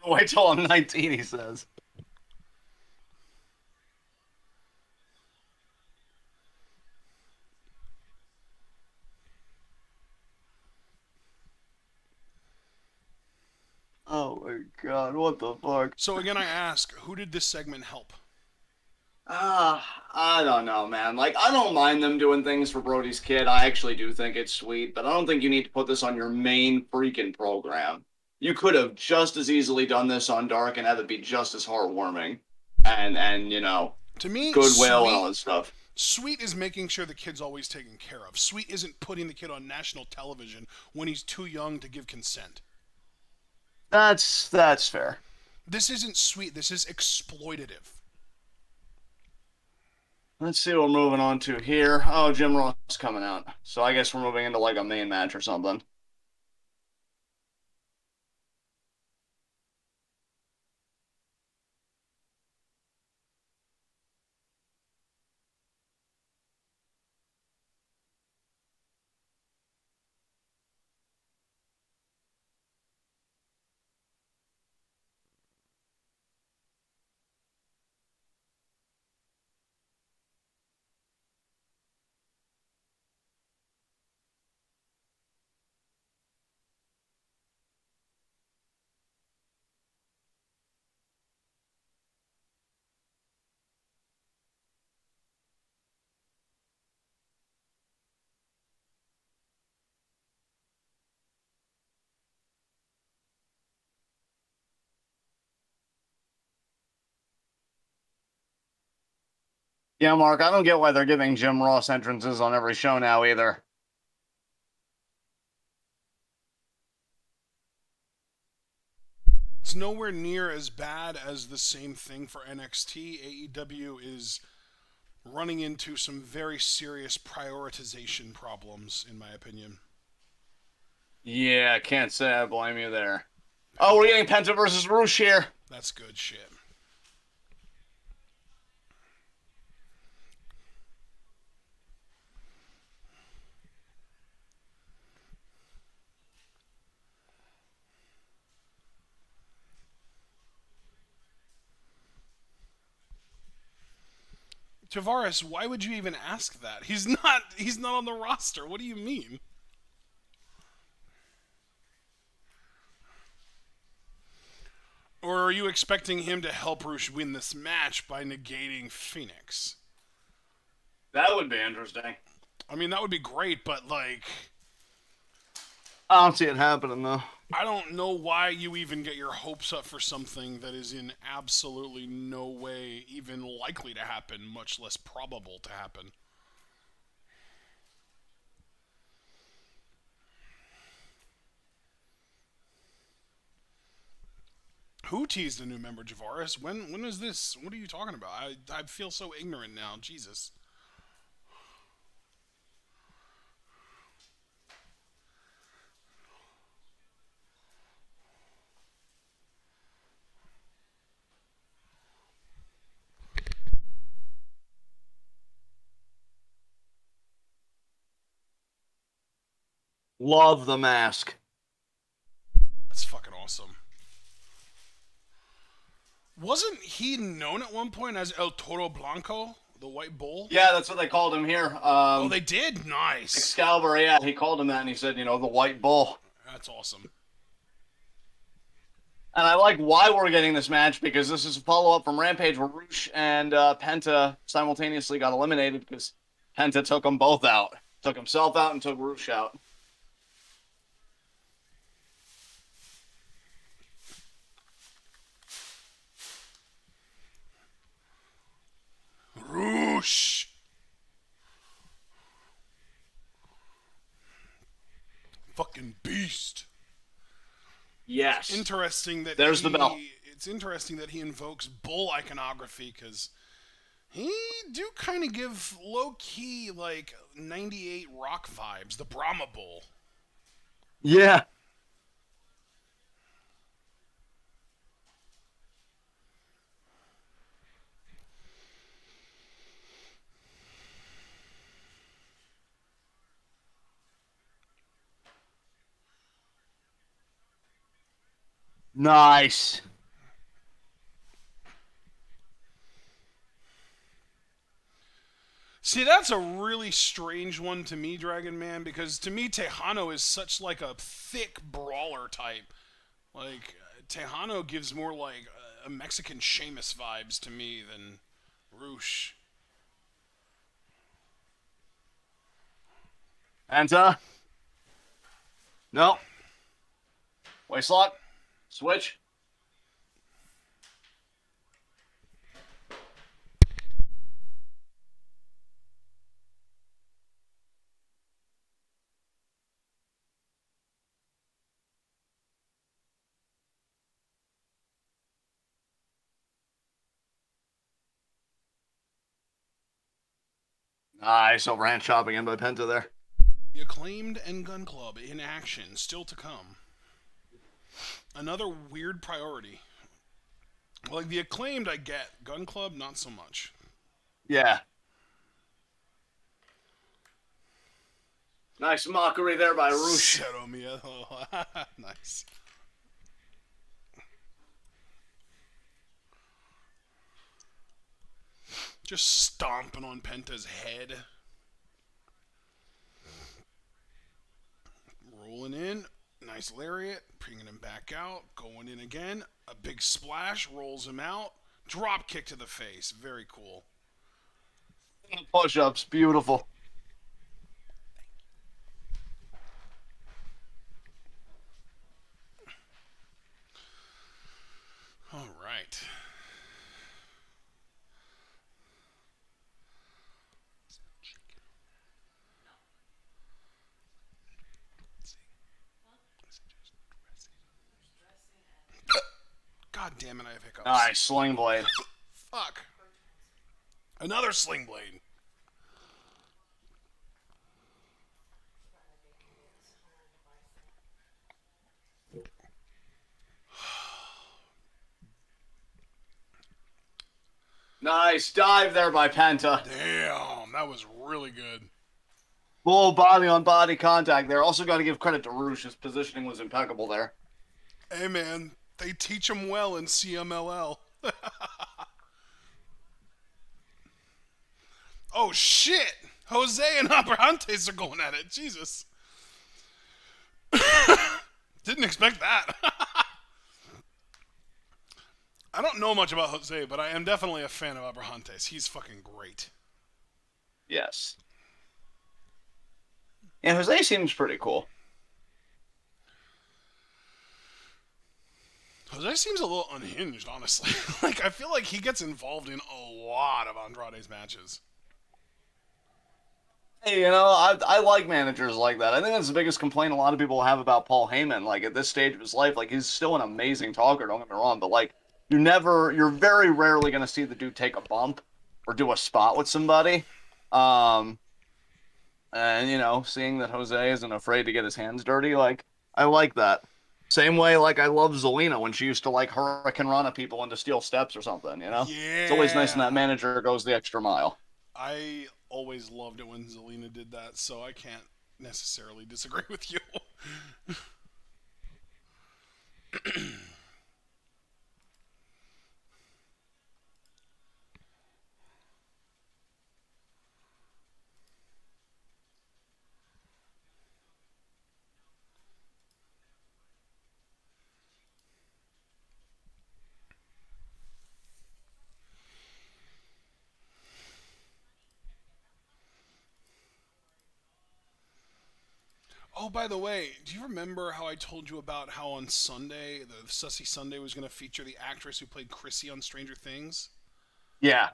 Wait till I'm 19, he says. Oh my god, what the fuck? So again, I ask, who did this segment help? I don't know, man. Like, I don't mind them doing things for Brody's kid. I actually do think it's sweet, but I don't think you need to put this on your main freaking program. You could have just as easily done this on Dark and have it be just as heartwarming and you know, To me, goodwill and all this stuff. Sweet is making sure the kid's always taken care of. Sweet isn't putting the kid on national television when he's too young to give consent. That's fair. This isn't sweet. This is exploitative. Let's see what we're moving on to here. Oh, Jim Ross coming out. So I guess we're moving into like a main match or something. Yeah, Mark, I don't get why they're giving Jim Ross entrances on every show now either. It's nowhere near as bad as the same thing for NXT. AEW is running into some very serious prioritization problems, in my opinion. Yeah, can't say I blame you there. Oh, we're getting Penta versus Roosh here. That's good shit. Tavares, why would you even ask that? He's not on the roster. What do you mean? Or are you expecting him to help Roosh win this match by negating Phoenix? That would be interesting. I mean, that would be great, but like, I don't see it happening though. I don't know why you even get your hopes up for something that is in absolutely no way even likely to happen, much less probable to happen. Who teased a new member, Javaris? When is this? What are you talking about? I feel so ignorant now. Jesus. Love the mask. That's fucking awesome. Wasn't he known at one point as El Toro Blanco, the White Bull? Yeah, that's what they called him here. Oh, they did? Nice. Excalibur, yeah, he called him that, and he said, the White Bull. That's awesome. And I like why we're getting this match, because this is a follow-up from Rampage where Roosh and Penta simultaneously got eliminated because Penta took them both out. Took himself out and took Roosh out. Roosh. Fucking beast. Yes. Interesting that There's the bell. It's interesting that he invokes bull iconography because he do kind of give low key like '98 rock vibes. The Brahma Bull. Yeah. Nice. See, that's a really strange one to me, Dragon Man, because to me Tejano is such like a thick brawler type. Like Tejano gives more like a Mexican Sheamus vibes to me than Roosh. Penta. No. Waistlock. Switch. Nice overhand chop again by Penta there. The Acclaimed and Gun Club in action, still to come. Another weird priority. Like the Acclaimed, I get. Gun Club, not so much. Yeah. Nice mockery there by Roosh. Cero miedo. Nice. Just stomping on Penta's head. Rolling in. Nice lariat. Bringing him back out. Going in again. A big splash. Rolls him out. Drop kick to the face. Very cool. Push-ups. Beautiful. All right. God damn it, I have hiccups. Nice sling blade. Fuck. Another sling blade. Nice dive there by Penta. Damn, that was really good. Full body on body contact there. Also got to give credit to Roosh. His positioning was impeccable there. Hey, man, they teach him well in CMLL. Oh, shit! Jose and Abrahantes are going at it. Jesus. Didn't expect that. I don't know much about Jose, but I am definitely a fan of Abrahantes. He's fucking great. Yes. And Jose seems pretty cool. Jose seems a little unhinged, honestly. Like, I feel like he gets involved in a lot of Andrade's matches. Hey, I like managers like that. I think that's the biggest complaint a lot of people have about Paul Heyman. Like, at this stage of his life, like, he's still an amazing talker, don't get me wrong, but, like, you're very rarely going to see the dude take a bump or do a spot with somebody. And, seeing that Jose isn't afraid to get his hands dirty, like, I like that. Same way, like, I love Zelina when she used to, like, Hurricane Rana people into steel steps or something, Yeah. It's always nice when that manager goes the extra mile. I always loved it when Zelina did that, so I can't necessarily disagree with you. Oh, by the way, do you remember how I told you about how on Sunday, the Sussy Sunday was going to feature the actress who played Chrissy on Stranger Things? Yeah.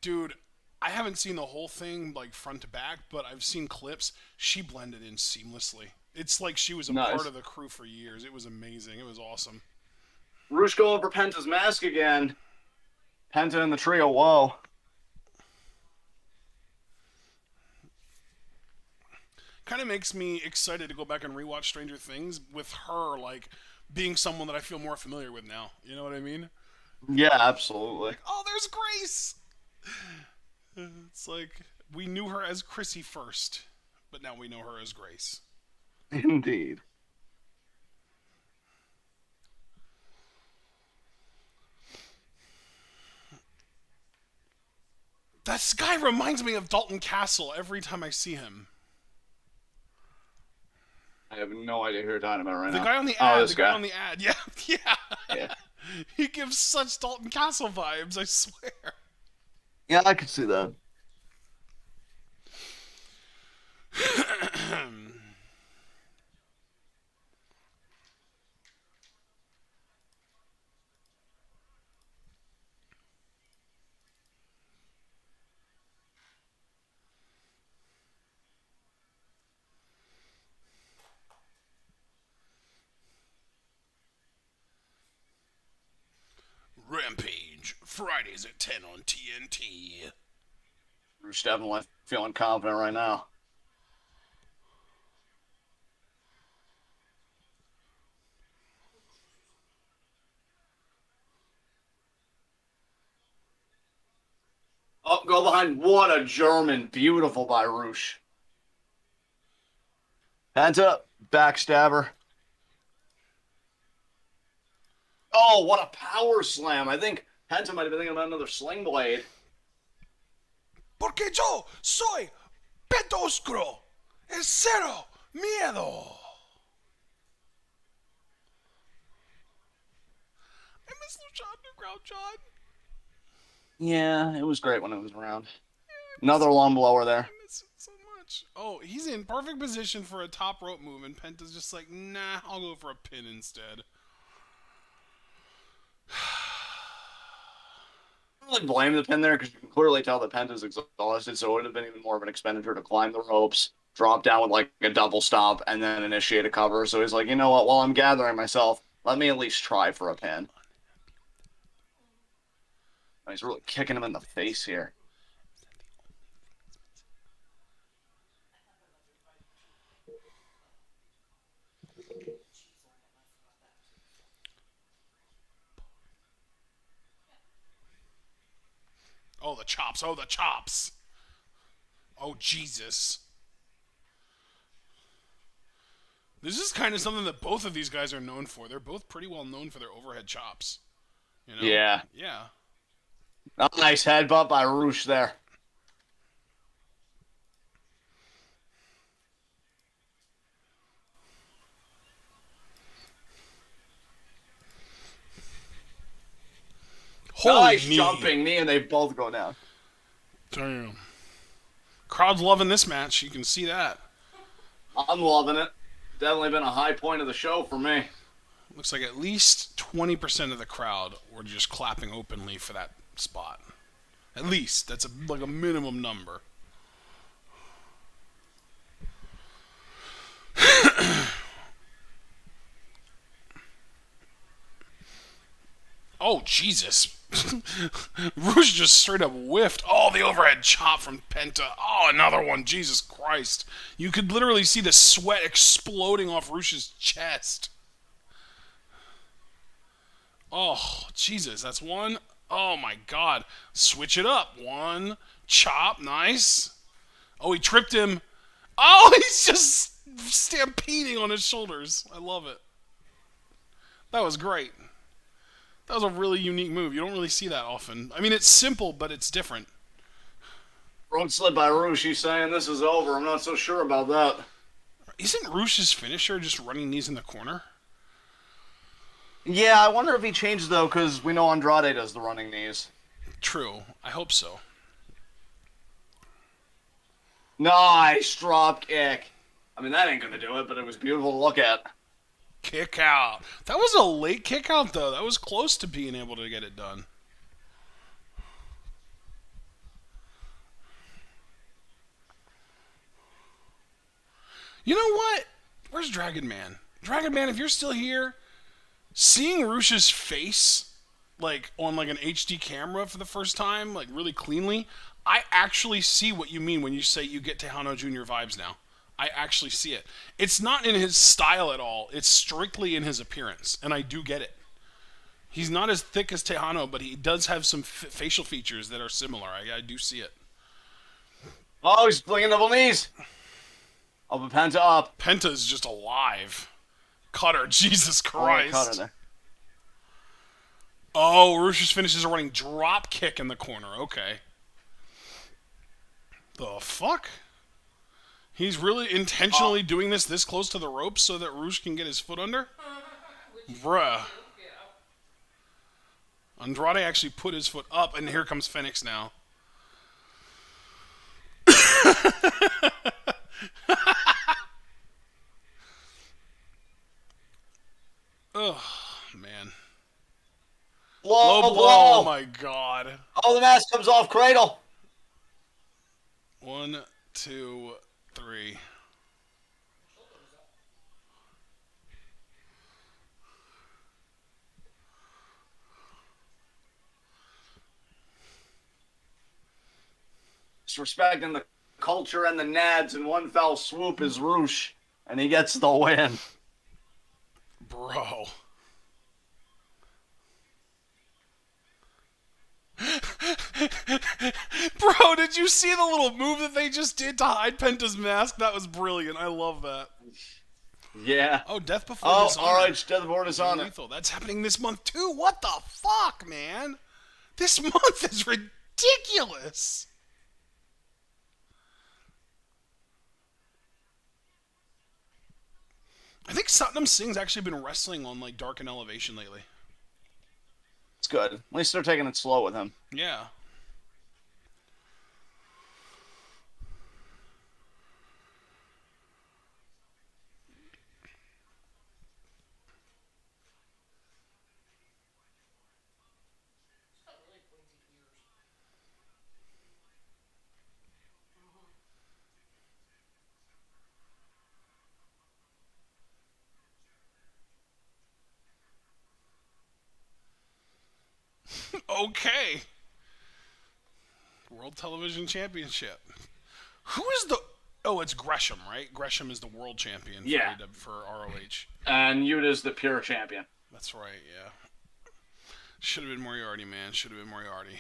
Dude, I haven't seen the whole thing, like, front to back, but I've seen clips. She blended in seamlessly. It's like she was a Nice. part of the crew for years. It was amazing. It was awesome. Roosh going for Penta's mask again. Penta and the trio, whoa. Kind of makes me excited to go back and rewatch Stranger Things with her, like, being someone that I feel more familiar with now. You know what I mean? Yeah, absolutely. Oh, there's Grace! It's like, we knew her as Chrissy first, but now we know her as Grace. Indeed. This guy reminds me of Dalton Castle every time I see him. I have no idea who you're talking about right The now. guy on the ad. This The guy guy. on the ad. Yeah, yeah. Yeah. He gives such Dalton Castle vibes, I swear. Yeah, I could see that. Rampage, Fridays at 10 on TNT. Roosh definitely feeling confident right now. Oh, go behind. What a German. Beautiful by Roosh. Penta, backstabber. Oh, what a power slam. I think Penta might have been thinking about another sling blade. Porque yo soy Pedoscro, el cero miedo. I miss Luchon Underground, John. Yeah, it was great when it was around. Another long blower there. I miss it so much. Oh, he's in perfect position for a top rope move, and Penta's just like, nah, I'll go for a pin instead. I don't really blame the pin there because you can clearly tell that Penta's exhausted, so it would have been even more of an expenditure to climb the ropes, drop down with like a double stomp, and then initiate a cover. So he's like, you know what? While I'm gathering myself, let me at least try for a pin. And he's really kicking him in the face here. Oh, the chops. Oh, the chops. Oh, Jesus. This is kind of something that both of these guys are known for. They're both pretty well known for their overhead chops. You know? Yeah. Yeah. Nice headbutt by Roosh there. Holy Nice knee. jumping knee, and they both go down. Damn. Crowd's loving this match. You can see that. I'm loving it. Definitely been a high point of the show for me. Looks like at least 20% of the crowd were just clapping openly for that spot. At least. That's like a minimum number. Oh, Jesus. Rouge just straight up whiffed. Oh, the overhead chop from Penta. Oh, another one. Jesus Christ. You could literally see the sweat exploding off Rouge's chest. Oh, Jesus. That's one. Oh, my God. Switch it up. One. Chop. Nice. Oh, he tripped him. Oh, he's just stampeding on his shoulders. I love it. That was great. That was a really unique move. You don't really see that often. I mean, it's simple, but it's different. Front slid by Roosh. He's saying this is over. I'm not so sure about that. Isn't Roosh's finisher just running knees in the corner? Yeah, I wonder if he changed, though, because we know Andrade does the running knees. True. I hope so. Nice drop kick. I mean, that ain't going to do it, but it was beautiful to look at. Kick out. That was a late kick out, though. That was close to being able to get it done. You know what? Where's Dragon Man? Dragon Man, if you're still here, seeing Rush's face, like, on, like, an HD camera for the first time, like, really cleanly, I actually see what you mean when you say you get Tejano Jr. vibes now. I actually see it. It's not in his style at all. It's strictly in his appearance, and I do get it. He's not as thick as Tejano, but he does have some facial features that are similar. I do see it. Oh, he's flinging double knees. Oh, but Penta up. Penta's just alive. Cutter, Jesus Christ. Oh, cutter there. Oh, Rush's finishes a running drop kick in the corner. Okay. The fuck? He's really intentionally doing this close to the ropes so that Roosh can get his foot under? Bruh. Andrade actually put his foot up, and here comes Fenix now. Oh, man. Low Low blow. blow. Oh, my God. Oh, the mask comes off cradle. 1, 2, 3. Disrespecting the culture and the Nads in one foul swoop is Roosh, and he gets the win. Bro. Bro, did you see the little move that they just did to hide Penta's mask? That was brilliant. I love that. Yeah. Oh, Death Before Oh, Dishonor. all right, Death Before Dishonor. Lethal. That's happening this month, too. What the fuck, man? This month is ridiculous. I think Satnam Singh's actually been wrestling on, like, Dark and Elevation lately. It's good. At least they're taking it slow with him. Yeah. Okay. World Television Championship. Who is the... Oh, it's Gresham, right? Gresham is the world champion for, Yeah. for ROH. And Yuta's the pure champion. That's right, yeah. Should have been Moriarty, man. Should have been Moriarty.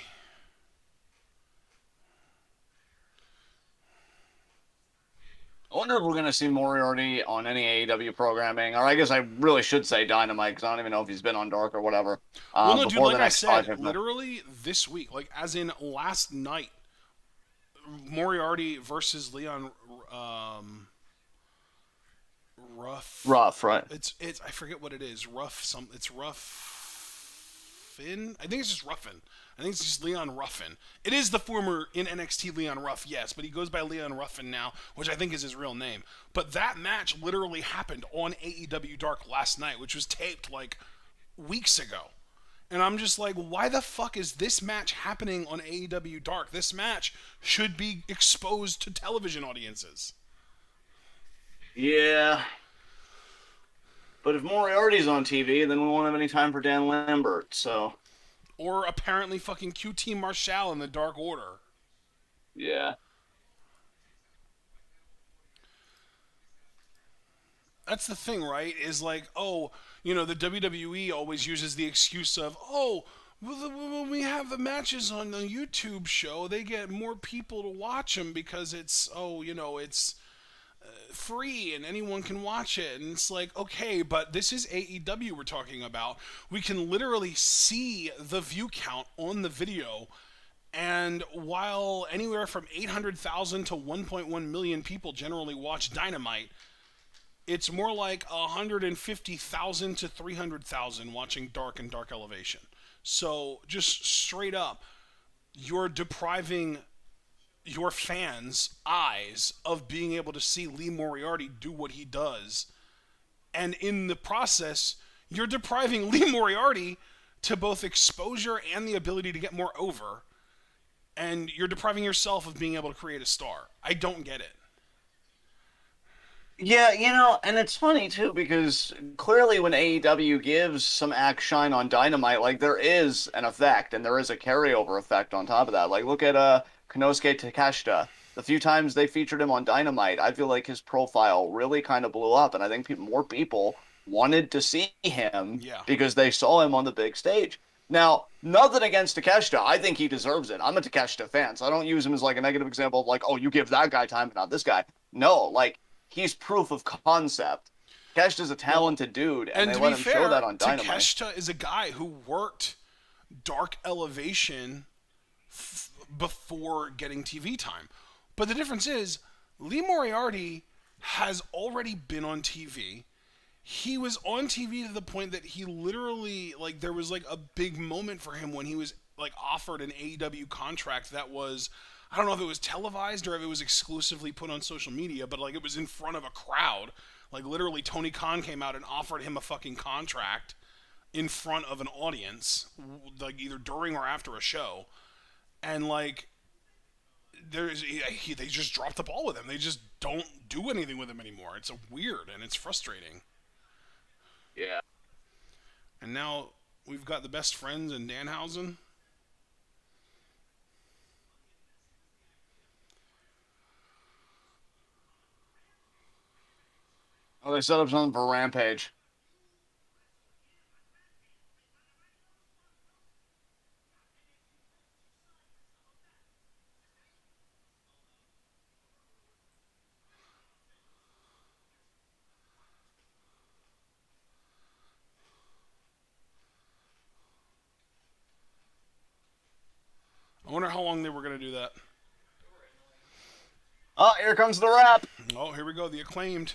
wonder if we're gonna see Moriarty on any AEW programming, or I guess I really should say Dynamite because I don't even know if he's been on Dark or whatever. Well, no, dude, Before like the I next five said, minutes. literally this week, like as in last night, Moriarty versus Leon Ruff. Rough, right? It's I forget what it is. It's Ruffin. I think it's just Ruffin. I think it's just Leon Ruffin. It is the former in NXT Leon Ruff, yes, but he goes by Leon Ruffin now, which I think is his real name. But that match literally happened on AEW Dark last night, which was taped like weeks ago. And I'm just like, why the fuck is this match happening on AEW Dark? This match should be exposed to television audiences. Yeah. But if Moriarty's on TV, then we won't have any time for Dan Lambert, so. Or apparently fucking QT Marshall in the Dark Order. Yeah. That's the thing, right? Is like, oh, the WWE always uses the excuse of, oh, when we have the matches on the YouTube show, they get more people to watch them because it's, it's free and anyone can watch it. And it's like, okay, but this is AEW we're talking about. We can literally see the view count on the video. And while anywhere from 800,000 to 1.1 million people generally watch Dynamite, it's more like 150,000 to 300,000 watching Dark and Dark Elevation. So just straight up, you're depriving your fans' eyes of being able to see Lee Moriarty do what he does. And in the process, you're depriving Lee Moriarty to both exposure and the ability to get more over. And you're depriving yourself of being able to create a star. I don't get it. Yeah, and it's funny too because clearly when AEW gives some act shine on Dynamite, like there is an effect and there is a carryover effect on top of that. Like look at Konosuke Takeshita. The few times they featured him on Dynamite, I feel like his profile really kind of blew up, and I think more people wanted to see him because they saw him on the big stage. Now, nothing against Takeshita. I think he deserves it. I'm a Takeshita fan, so I don't use him as like a negative example of like, oh, you give that guy time but not this guy. No, like he's proof of concept. Takeshita's a talented dude, and they let him show that on Dynamite. Takeshita is a guy who worked Dark Elevation before getting TV time. But the difference is, Lee Moriarty has already been on TV. He was on TV to the point that he literally, like, there was like a big moment for him when he was like offered an AEW contract that was, I don't know if it was televised or if it was exclusively put on social media, but like it was in front of a crowd. Like literally Tony Khan came out and offered him a fucking contract in front of an audience, like either during or after a show. And like they just dropped the ball with him. They just don't do anything with him anymore. It's weird and it's frustrating. Yeah. And now we've got the best friends in Danhausen. Oh, they set up something for Rampage. I wonder how long they were going to do that. Oh, here comes the rap. Oh, here we go. The Acclaimed.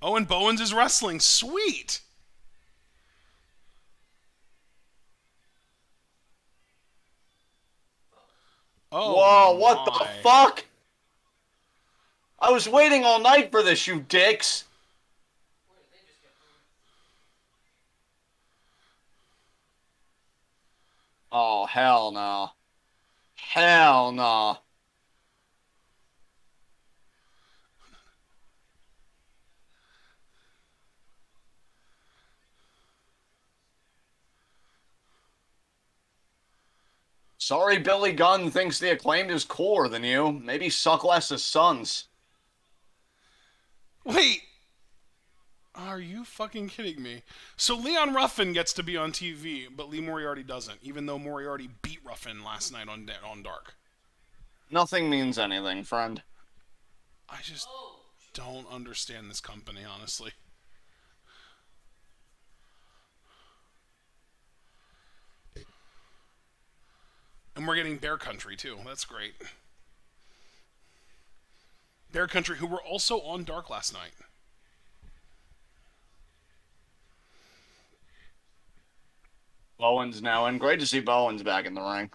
Oh, and Bowens is wrestling. Sweet. Oh, whoa, what the fuck? I was waiting all night for this, you dicks. Oh, hell no. Hell no. Sorry, Billy Gunn thinks the Acclaimed is cooler than you. Maybe suck less as sons. Wait. Are you fucking kidding me? So Leon Ruffin gets to be on TV, but Lee Moriarty doesn't, even though Moriarty beat Ruffin last night on Dark. Nothing means anything, friend. I just don't understand this company, honestly. And we're getting Bear Country, too. That's great. Bear Country, who were also on Dark last night. Bowen's now in. Great to see Bowen's back in the ring.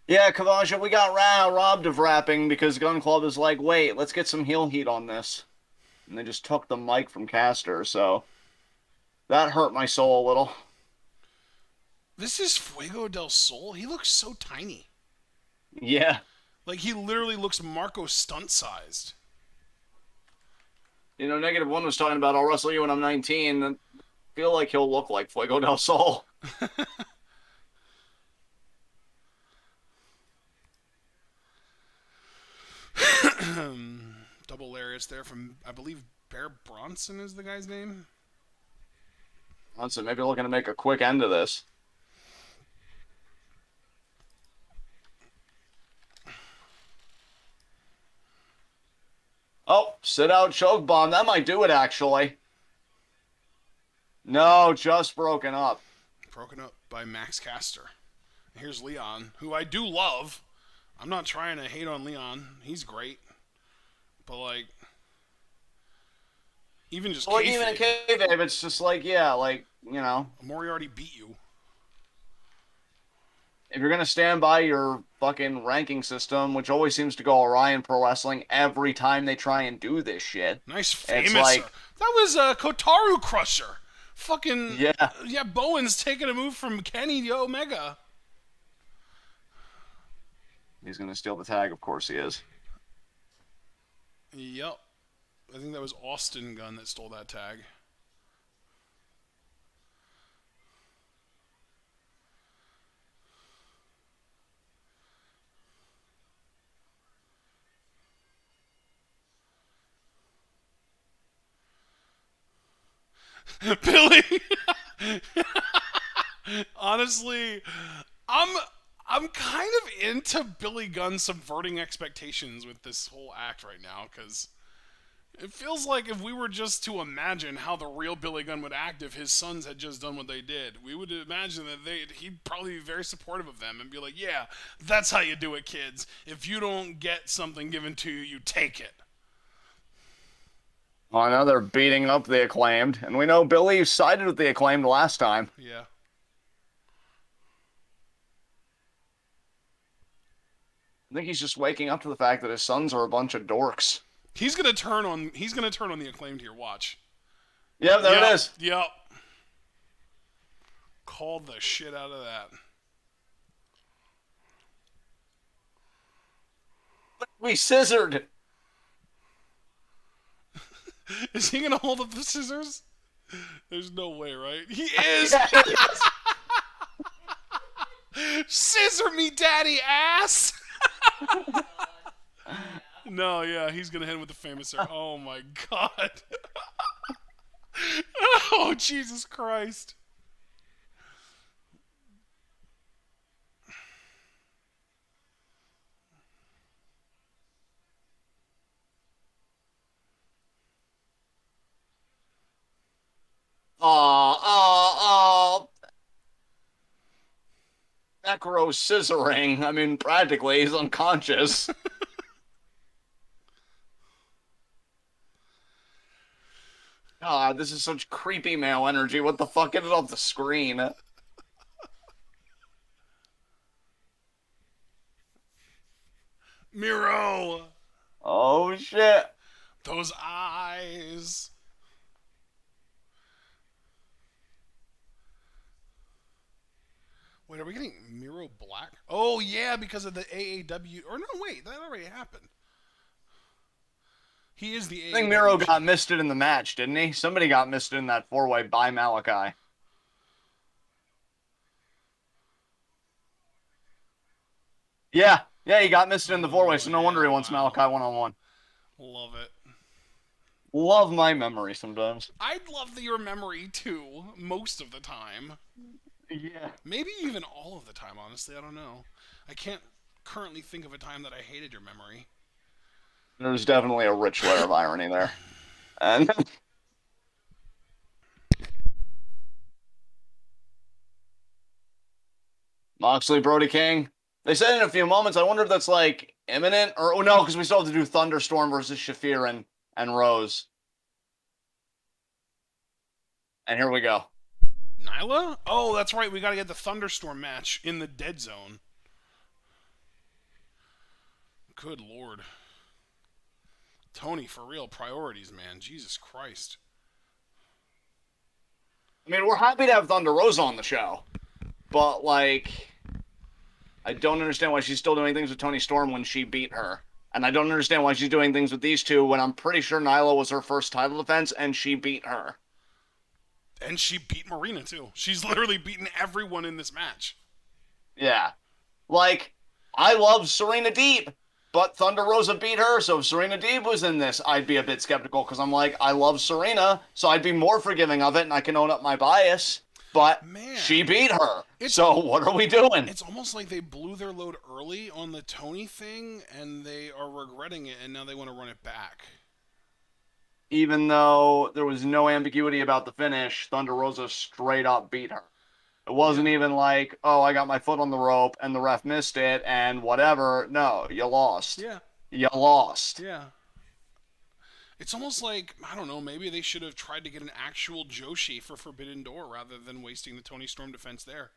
Yeah, Kavaja, we got robbed of rapping because Gun Club is like, wait, let's get some heel heat on this. And they just took the mic from Caster, so that hurt my soul a little. This is Fuego del Sol. He looks so tiny. Yeah. Like, he literally looks Marco stunt-sized. You know, -1 was talking about, I'll wrestle you when I'm 19. I feel like he'll look like Fuego del Sol. Double lariats there from, I believe, Bear Bronson is the guy's name. So maybe looking to make a quick end of this. Oh, sit out choke bomb. That might do it, actually. No, just broken up. Broken up by Max Caster. Here's Leon, who I do love. I'm not trying to hate on Leon. He's great. But, like, even just Well, even in kayfabe, it's just like, yeah, like, you know. Moriarty beat you. If you're going to stand by your fucking ranking system, which always seems to go awry in pro wrestling every time they try and do this shit. Nice famous. Like, that was a Kotaru Crusher. Fucking, yeah, Bowen's taking a move from Kenny to Omega. He's going to steal the tag, of course he is. Yep. I think that was Austin Gunn that stole that tag. Billy. Honestly, I'm kind of into Billy Gunn subverting expectations with this whole act right now, because it feels like if we were just to imagine how the real Billy Gunn would act if his sons had just done what they did, we would imagine that he'd probably be very supportive of them and be like, yeah, that's how you do it, kids. If you don't get something given to you, you take it. Oh, I know they're beating up the Acclaimed, and we know Billy sided with the Acclaimed last time. Yeah. I think he's just waking up to the fact that his sons are a bunch of dorks. He's gonna turn on the Acclaimed here. Watch. Yep, there it is. Yep. Called the shit out of that. We scissored. Is he gonna hold up the scissors? There's no way, right? He is. Scissor me, daddy ass. No, yeah, he's gonna hit him with the famous hair. Oh my god. Oh, Jesus Christ. Oh. Necro scissoring. I mean, practically, he's unconscious. God, this is such creepy male energy. What the fuck? Get it off the screen. Miro. Oh, shit. Those eyes. Wait, are we getting Miro Black? Oh, yeah, because of the AAW. Or no, wait, that already happened. He is the AEW. I think Miro got misted in the match, didn't he? Somebody got misted in that four-way by Malachi. Yeah, he got misted in the four-way, so no wonder he wants Malachi one-on-one. Love it. Love my memory sometimes. I'd love your memory too, most of the time. Yeah. Maybe even all of the time, honestly. I don't know. I can't currently think of a time that I hated your memory. There's definitely a rich layer of irony there. And Moxley, Brody King. They said in a few moments. I wonder if that's like imminent or oh no, because we still have to do Thunderstorm versus Shafir and Rose. And here we go. Nyla? Oh, that's right. We got to get the Thunderstorm match in the dead zone. Good lord. Tony, for real, priorities, man. Jesus Christ. I mean, we're happy to have Thunder Rosa on the show, but like, I don't understand why she's still doing things with Tony Storm when she beat her. And I don't understand why she's doing things with these two when I'm pretty sure Nyla was her first title defense and she beat her. And she beat Marina, too. She's literally beaten everyone in this match. Yeah. Like, I love Serena Deeb, but Thunder Rosa beat her, so if Serena Deeb was in this, I'd be a bit skeptical because I'm like, I love Serena, so I'd be more forgiving of it and I can own up my bias. But Man. she beat her. So what are we doing? It's almost like they blew their load early on the Tony thing, and they are regretting it, and now they want to run it back. Even though there was no ambiguity about the finish, Thunder Rosa straight up beat her. It wasn't even like, oh, I got my foot on the rope and the ref missed it and whatever. No, you lost. Yeah. You lost. Yeah. It's almost like, I don't know, maybe they should have tried to get an actual Joshi for Forbidden Door rather than wasting the Tony Storm defense there.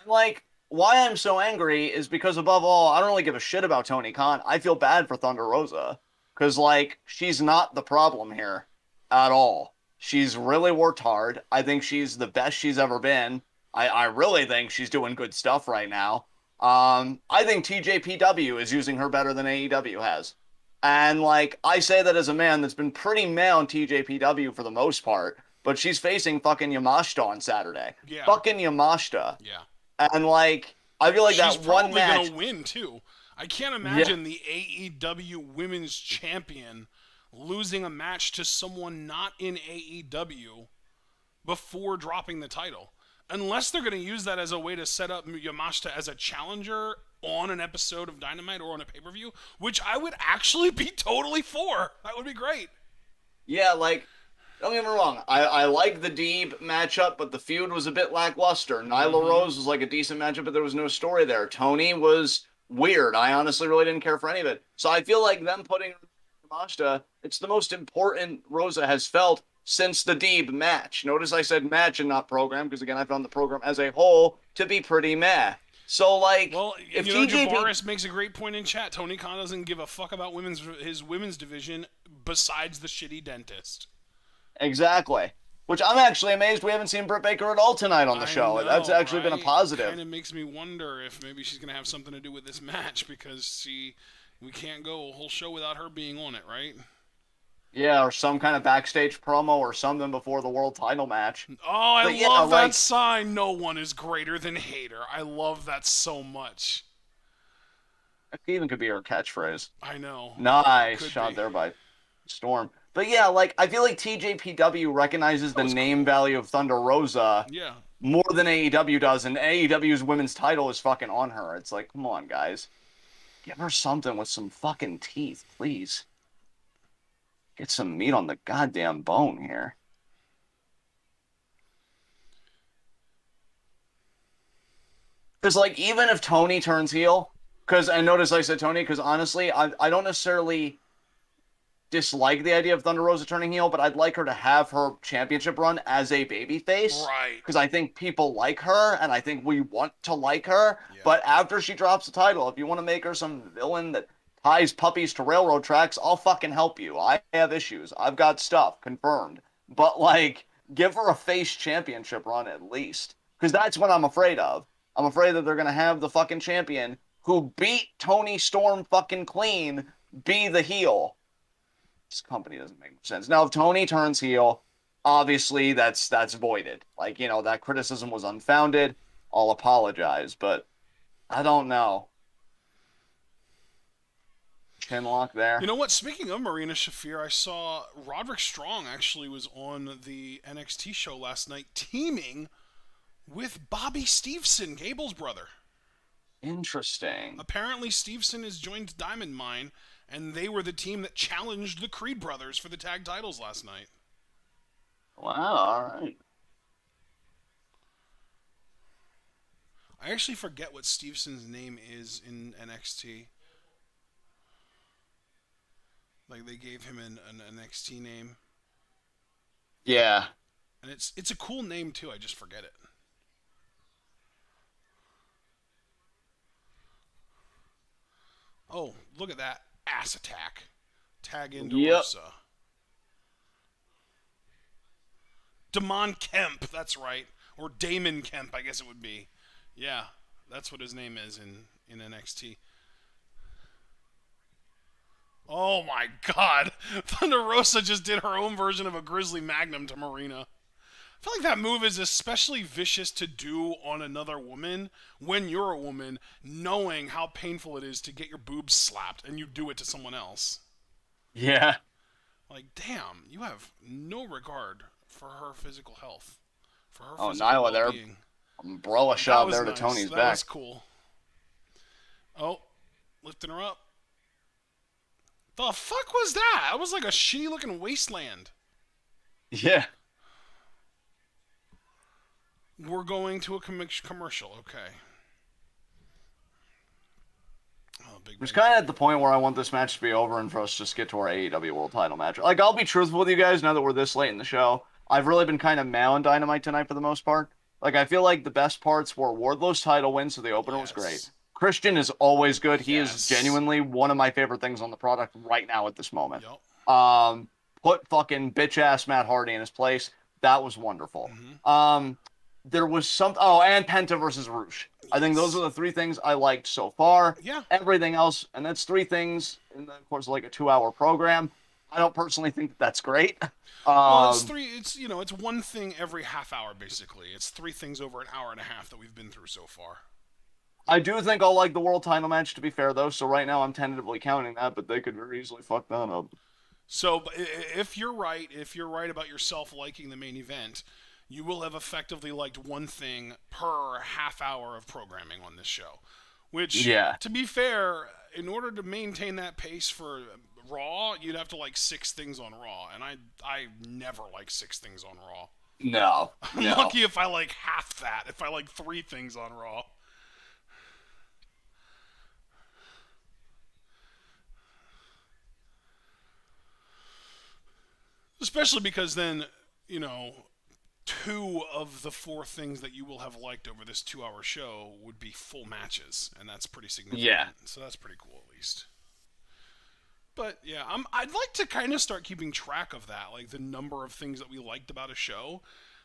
Like, why I'm so angry is because, above all, I don't really give a shit about Tony Khan. I feel bad for Thunder Rosa. Because, like, she's not the problem here at all. She's really worked hard. I think she's the best she's ever been. I really think she's doing good stuff right now. I think TJPW is using her better than AEW has. And, like, I say that as a man that's been pretty meh on TJPW for the most part, but she's facing fucking Yamashita on Saturday. Yeah. Fucking Yamashita. Yeah. And, like, I feel like She's that one probably match. going to win, too. I can't imagine the AEW Women's Champion losing a match to someone not in AEW before dropping the title. Unless they're going to use that as a way to set up Yamashita as a challenger on an episode of Dynamite or on a pay-per-view, which I would actually be totally for. That would be great. Yeah, like, don't get me wrong. I like the Deeb matchup, but the feud was a bit lackluster. Nyla Rose was like a decent matchup, but there was no story there. Tony was weird. I honestly really didn't care for any of it. So I feel like them putting Yamashita, it's the most important Rosa has felt since the Deeb match. Notice I said match and not program, because again, I found the program as a whole to be pretty meh. So, like, well, if you know, TJP... Javaris makes a great point in chat. Tony Khan doesn't give a fuck about his women's division besides the shitty dentist. Exactly. Which I'm actually amazed we haven't seen Britt Baker at all tonight on the show. That's actually been a positive. Kind of makes me wonder if maybe she's going to have something to do with this match because we can't go a whole show without her being on it, right? Yeah, or some kind of backstage promo or something before the world title match. Oh, I But yeah, love that like- sign. No one is greater than Hater. I love that so much. It even could be her catchphrase. I know. Nice Could shot be. there by Storm. But yeah, like, I feel like TJPW recognizes the name value of Thunder Rosa Yeah. more than AEW does, and AEW's women's title is fucking on her. It's like, come on, guys. Give her something with some fucking teeth, please. Get some meat on the goddamn bone here. Because, like, even if Tony turns heel, because, and notice I said Tony, because honestly, I don't necessarily dislike the idea of Thunder Rosa turning heel, but I'd like her to have her championship run as a babyface. Right. Because I think people like her, and I think we want to like her. Yeah. But after she drops the title, if you want to make her some villain that ties puppies to railroad tracks, I'll fucking help you. I have issues. I've got stuff, confirmed. But, like, give her a face championship run at least. Because that's what I'm afraid of. I'm afraid that they're going to have the fucking champion who beat Tony Storm fucking clean be the heel. This company doesn't make much sense. Now, if Tony turns heel, obviously that's voided. Like, you know, that criticism was unfounded. I'll apologize, but I don't know. chin lock there. You know what? Speaking of Marina Shafir, I saw Roderick Strong actually was on the NXT show last night teaming with Bobby Stevenson, Gable's brother. Interesting. Apparently, Stevenson has joined Diamond Mine, and they were the team that challenged the Creed brothers for the tag titles last night. Wow, all right. I actually forget what Stevenson's name is in NXT. Like, they gave him an NXT name. Yeah. And it's a cool name, too. I just forget it. Oh, look at that. Ass attack. Tag into Yep. Rosa. Damon Kemp, that's right. Or Damon Kemp, I guess it would be. Yeah, that's what his name is in NXT. Oh my god. Thunder Rosa just did her own version of a Grizzly Magnum to Marina. I feel like that move is especially vicious to do on another woman when you're a woman, knowing how painful it is to get your boobs slapped and you do it to someone else. Yeah. Like, damn, you have no regard for her physical health. For her Oh, physical Nyla there. well-being. Umbrella shot there nice. to Tony's that back. was cool. Oh, lifting her up. The fuck was that? That was like a shitty looking wasteland. Yeah. We're going to a commercial. Okay. Oh, big. It's kind of at the point where I want this match to be over and for us to just get to our AEW World Title match. Like, I'll be truthful with you guys now that we're this late in the show. I've really been kind of mad on Dynamite tonight for the most part. Like, I feel like the best parts were Wardlow's title win, so the opener was great. Christian is always good. He is genuinely one of my favorite things on the product right now at this moment. Yep. Put fucking bitch-ass Matt Hardy in his place. That was wonderful. Mm-hmm. There was some... Oh, and Penta versus Roosh. Yes. I think those are the three things I liked so far. Yeah. Everything else, and that's three things in the course of like a 2-hour program. I don't personally think that that's great. Well, it's three. It's it's one thing every half hour basically. It's three things over an hour and a half that we've been through so far. I do think I'll like the world title match, to be fair, though. So right now I'm tentatively counting that, but they could very easily fuck that up. So if you're right about yourself liking the main event, you will have effectively liked one thing per half hour of programming on this show. Which, to be fair, in order to maintain that pace for Raw, you'd have to like 6 things on Raw, and I never like 6 things on Raw. No. I'm lucky if I like half that, if I like 3 things on Raw. Especially because then, 2 of the 4 things that you will have liked over this 2-hour show would be full matches, and that's pretty significant. Yeah. So that's pretty cool, at least. But yeah, I'd like to kind of start keeping track of that, like the number of things that we liked about a show,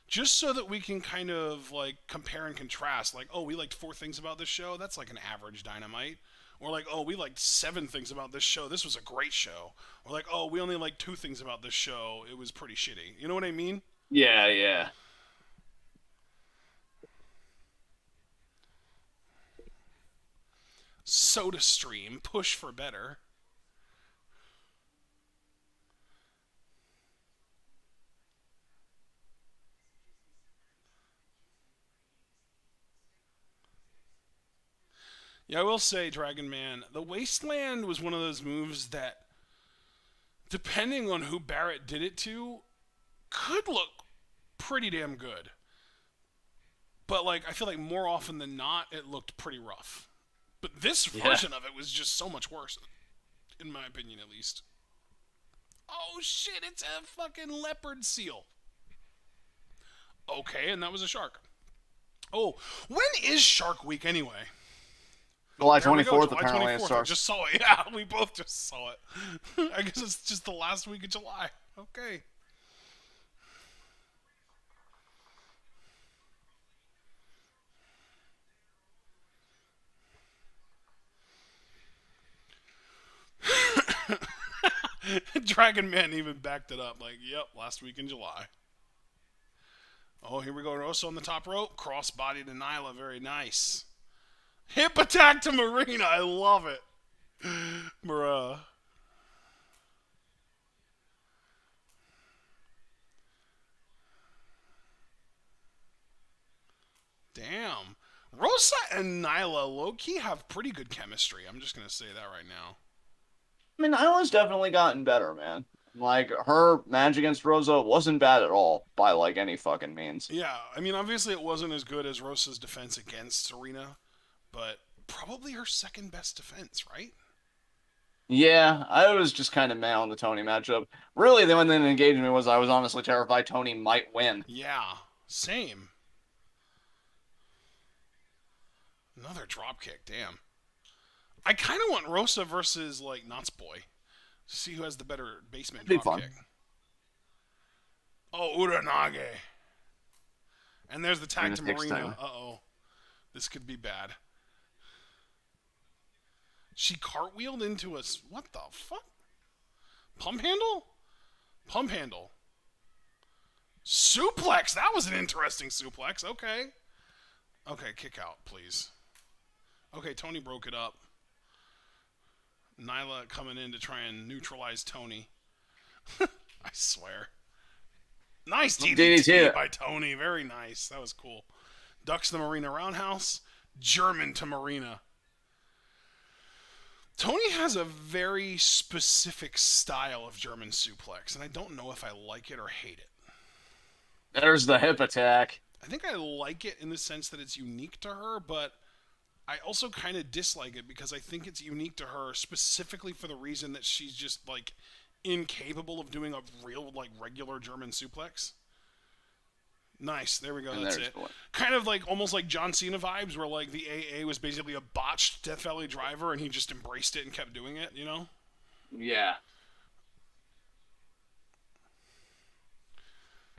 just so that we can kind of like compare and contrast. Like, oh, we liked 4 things about this show. That's like an average Dynamite. Or like, oh, we liked 7 things about this show. This was a great show. Or like, oh, we only liked 2 things about this show. It was pretty shitty. You know what I mean? Yeah, yeah. SodaStream, push for better. Yeah, I will say, Dragon Man, the Wasteland was one of those moves that, depending on who Barrett did it to, could look pretty damn good. But, like, I feel like more often than not, it looked pretty rough. But this version of it was just so much worse, in my opinion, at least. Oh, shit, it's a fucking leopard seal. Okay, and that was a shark. Oh, when is Shark Week anyway? July 24th, July apparently 24th. it starts. I just saw it. Yeah, we both just saw it. I guess it's just the last week of July. Okay. Dragon Man even backed it up. Like, yep, last week in July. Oh, here we go. Rosa on the top rope. Cross-body to Nyla. Very nice. Hip attack to Marina. I love it. Bruh. Damn. Rosa and Nyla low-key have pretty good chemistry. I'm just going to say that right now. I mean, Nyla's definitely gotten better, man. Like, her match against Rosa wasn't bad at all by, like, any fucking means. Yeah, I mean, obviously it wasn't as good as Rosa's defense against Serena, but probably her second best defense, right? Yeah, I was just kind of mad on the Tony matchup. Really, the only thing that engaged me was I was honestly terrified Tony might win. Yeah, same. Another dropkick, damn. I kind of want Rosa versus, like, Knott's Boy. See who has the better basement It'd be fun. dropkick. Oh, Uranage. And there's the I mean, tag to it takes Marina. time. Uh-oh. This could be bad. She cartwheeled into us. What the fuck? Pump handle? Pump handle. Suplex. That was an interesting suplex. Okay. Okay, kick out, please. Okay, Tony broke it up. Nyla coming in to try and neutralize Tony. I swear. Nice DDT by Tony. Very nice. That was cool. Ducks the Marina Roundhouse. German to Marina. Tony has a very specific style of German suplex, and I don't know if I like it or hate it. There's the hip attack. I think I like it in the sense that it's unique to her, but I also kind of dislike it because I think it's unique to her specifically for the reason that she's just, like, incapable of doing a real, like, regular German suplex. Nice. There we go. And That's there's it. one. Kind of like almost like John Cena vibes where like the AA was basically a botched Death Valley driver and he just embraced it and kept doing it, you know? Yeah.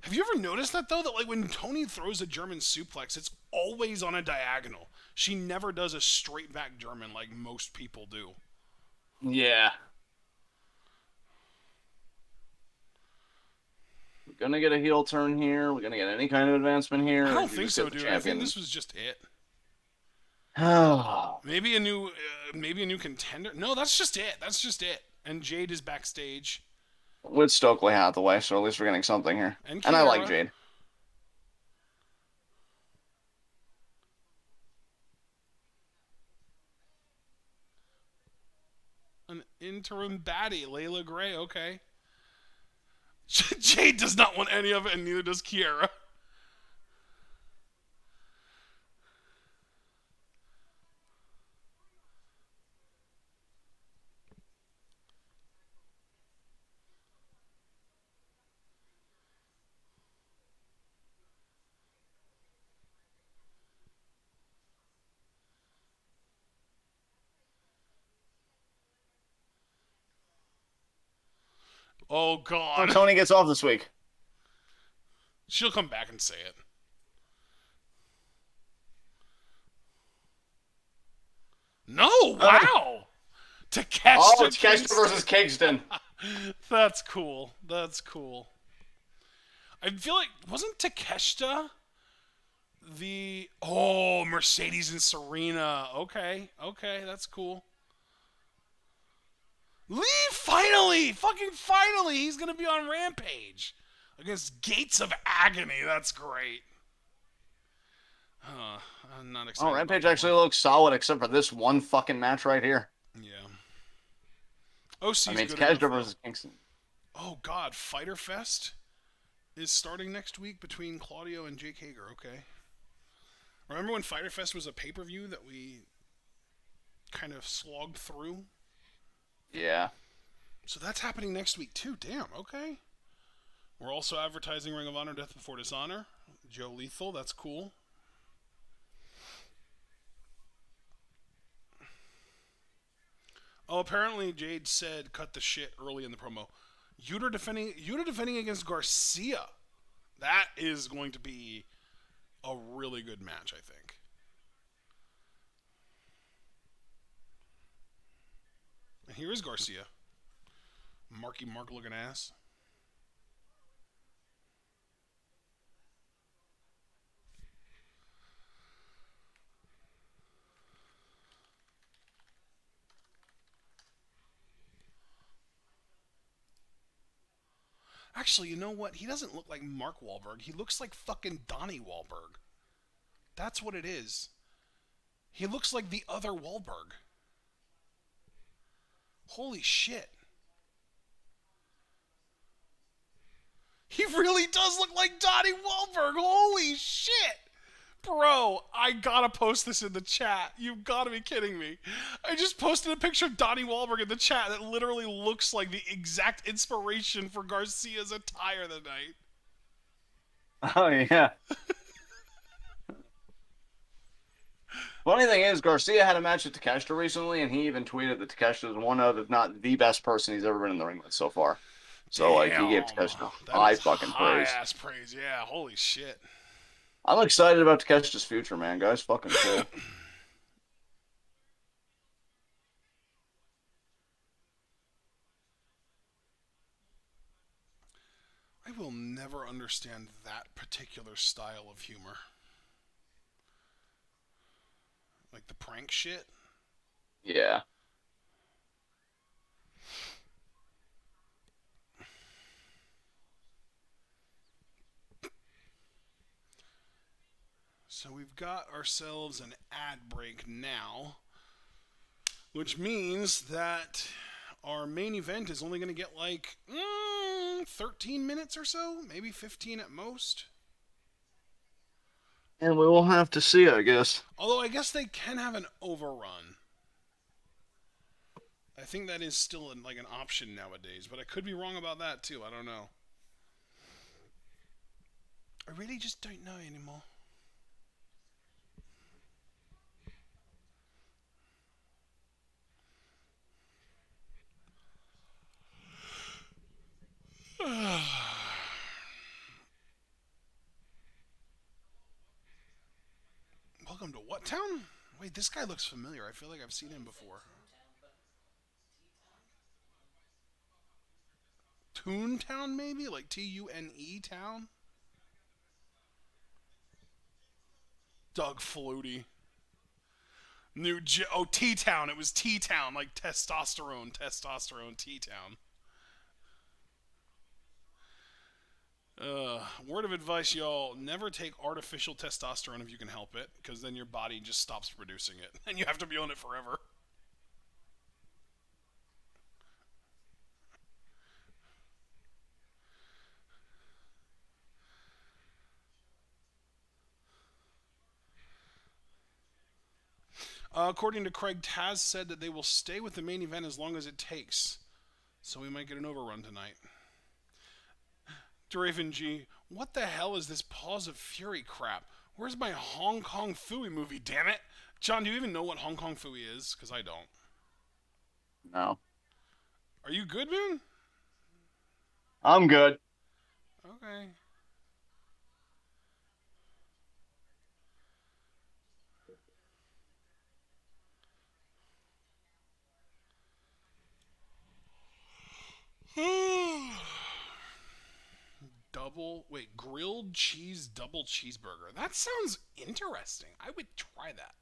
Have you ever noticed that though? That like when Tony throws a German suplex, it's always on a diagonal. She never does a straight back German like most people do. Yeah. We're gonna get a heel turn here. We're gonna get any kind of advancement here. I don't think so, dude. I think this was just it. Maybe a new contender. No, that's just it. That's just it. And Jade is backstage. With Stokely Hathaway, so at least we're getting something here. And I like Kiera. Jade. An interim baddie, Layla Gray. Okay. Jade does not want any of it, and neither does Kiera. Oh, God. Oh, Tony gets off this week. She'll come back and say it. No, wow. Takeshita. Oh, it's Takeshita versus Kingston. That's cool. That's cool. I feel like, wasn't Takeshita the... Oh, Mercedes and Serena. Okay, that's cool. Lee, finally! Fucking finally! He's gonna be on Rampage. Against Gates of Agony. That's great. I'm not excited. Oh, Rampage actually looks solid except for this one fucking match right here. Yeah. OC's I mean, it's good enough, Takeshita though. versus Kingston. Oh, God. Fighter Fest is starting next week between Claudio and Jake Hager. Okay. Remember when Fighter Fest was a pay-per-view that we kind of slogged through? Yeah. So that's happening next week, too. Damn, okay. We're also advertising Ring of Honor Death Before Dishonor. Joe Lethal, that's cool. Oh, apparently Jade said cut the shit early in the promo. Yuta defending against Garcia. That is going to be a really good match, I think. And here is Garcia. Marky Mark looking ass. Actually, you know what? He doesn't look like Mark Wahlberg. He looks like fucking Donnie Wahlberg. That's what it is. He looks like the other Wahlberg. Holy shit. He really does look like Donnie Wahlberg. Holy shit. Bro, I gotta post this in the chat. You've gotta be kidding me. I just posted a picture of Donnie Wahlberg in the chat that literally looks like the exact inspiration for Garcia's attire tonight. Oh yeah. Funny thing is, Garcia had a match with Takeshita recently, and he even tweeted that Takeshita is one of, if not the best person he's ever been in the ring with so far. So, like, he gave Takeshita high fucking high praise. ass praise. Yeah, holy shit. I'm excited about Takeshita's future, man. Guy's fucking cool. I will never understand that particular style of humor. Like the prank shit. Yeah. So we've got ourselves an ad break now, which means that our main event is only going to get like 13 minutes or so, maybe 15 at most. And we will have to see, I guess. Although I guess they can have an overrun. I think that is still like an option nowadays, but I could be wrong about that too. I don't know. I really just don't know anymore. Welcome to what town? Wait, this guy looks familiar. I feel like I've seen him before. Toontown, maybe? Like Tune town? Doug Flutie. T-Town. It was T-Town, like testosterone, T-Town. Word of advice, y'all, never take artificial testosterone if you can help it, because then your body just stops producing it, and you have to be on it forever. According to Craig, Taz said that they will stay with the main event as long as it takes, so we might get an overrun tonight. Draven G, what the hell is this Paws of Fury crap? Where's my Hong Kong Phooey movie, damn it? John, do you even know what Hong Kong Phooey is? Because I don't. No. Are you good, man? I'm good. Okay. Grilled cheese double cheeseburger. That sounds interesting. I would try that.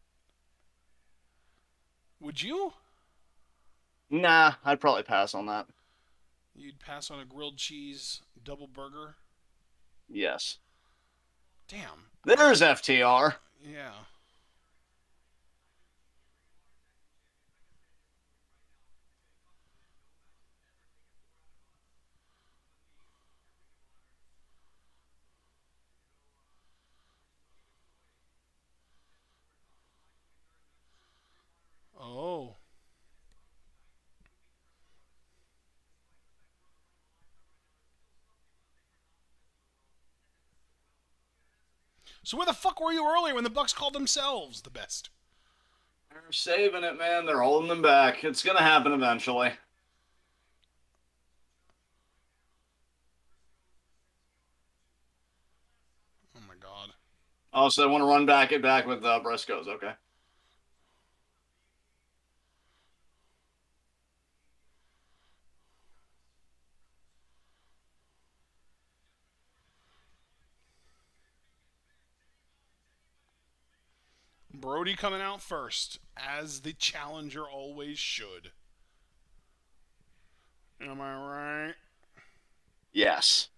Would you? Nah, I'd probably pass on that. You'd pass on a grilled cheese double burger? Yes. Damn. There's FTR. Yeah. Oh. So where the fuck were you earlier when the Bucks called themselves the best? They're saving it, man. They're holding them back. It's gonna happen eventually. Oh my god. Oh, so they want to run it back with Briscoes. Okay. Brody coming out first, as the challenger always should. Am I right? Yes.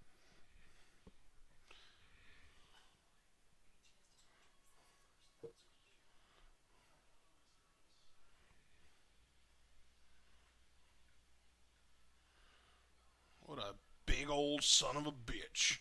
What a big old son of a bitch.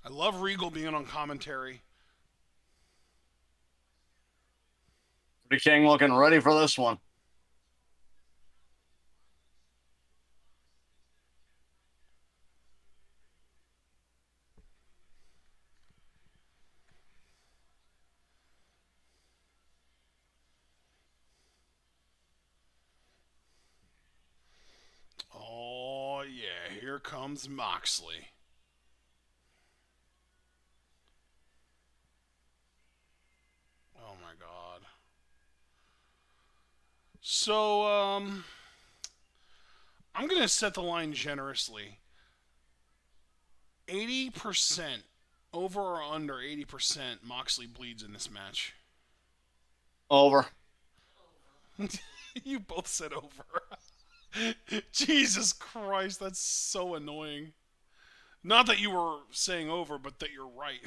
I love Regal being on commentary. Brody King looking ready for this one. Oh, yeah, here comes Moxley. Oh, my God. So, I'm going to set the line generously. 80%, over or under 80%, Moxley bleeds in this match. Over. You both said over. Jesus Christ, that's so annoying. Not that you were saying over, but that you're right.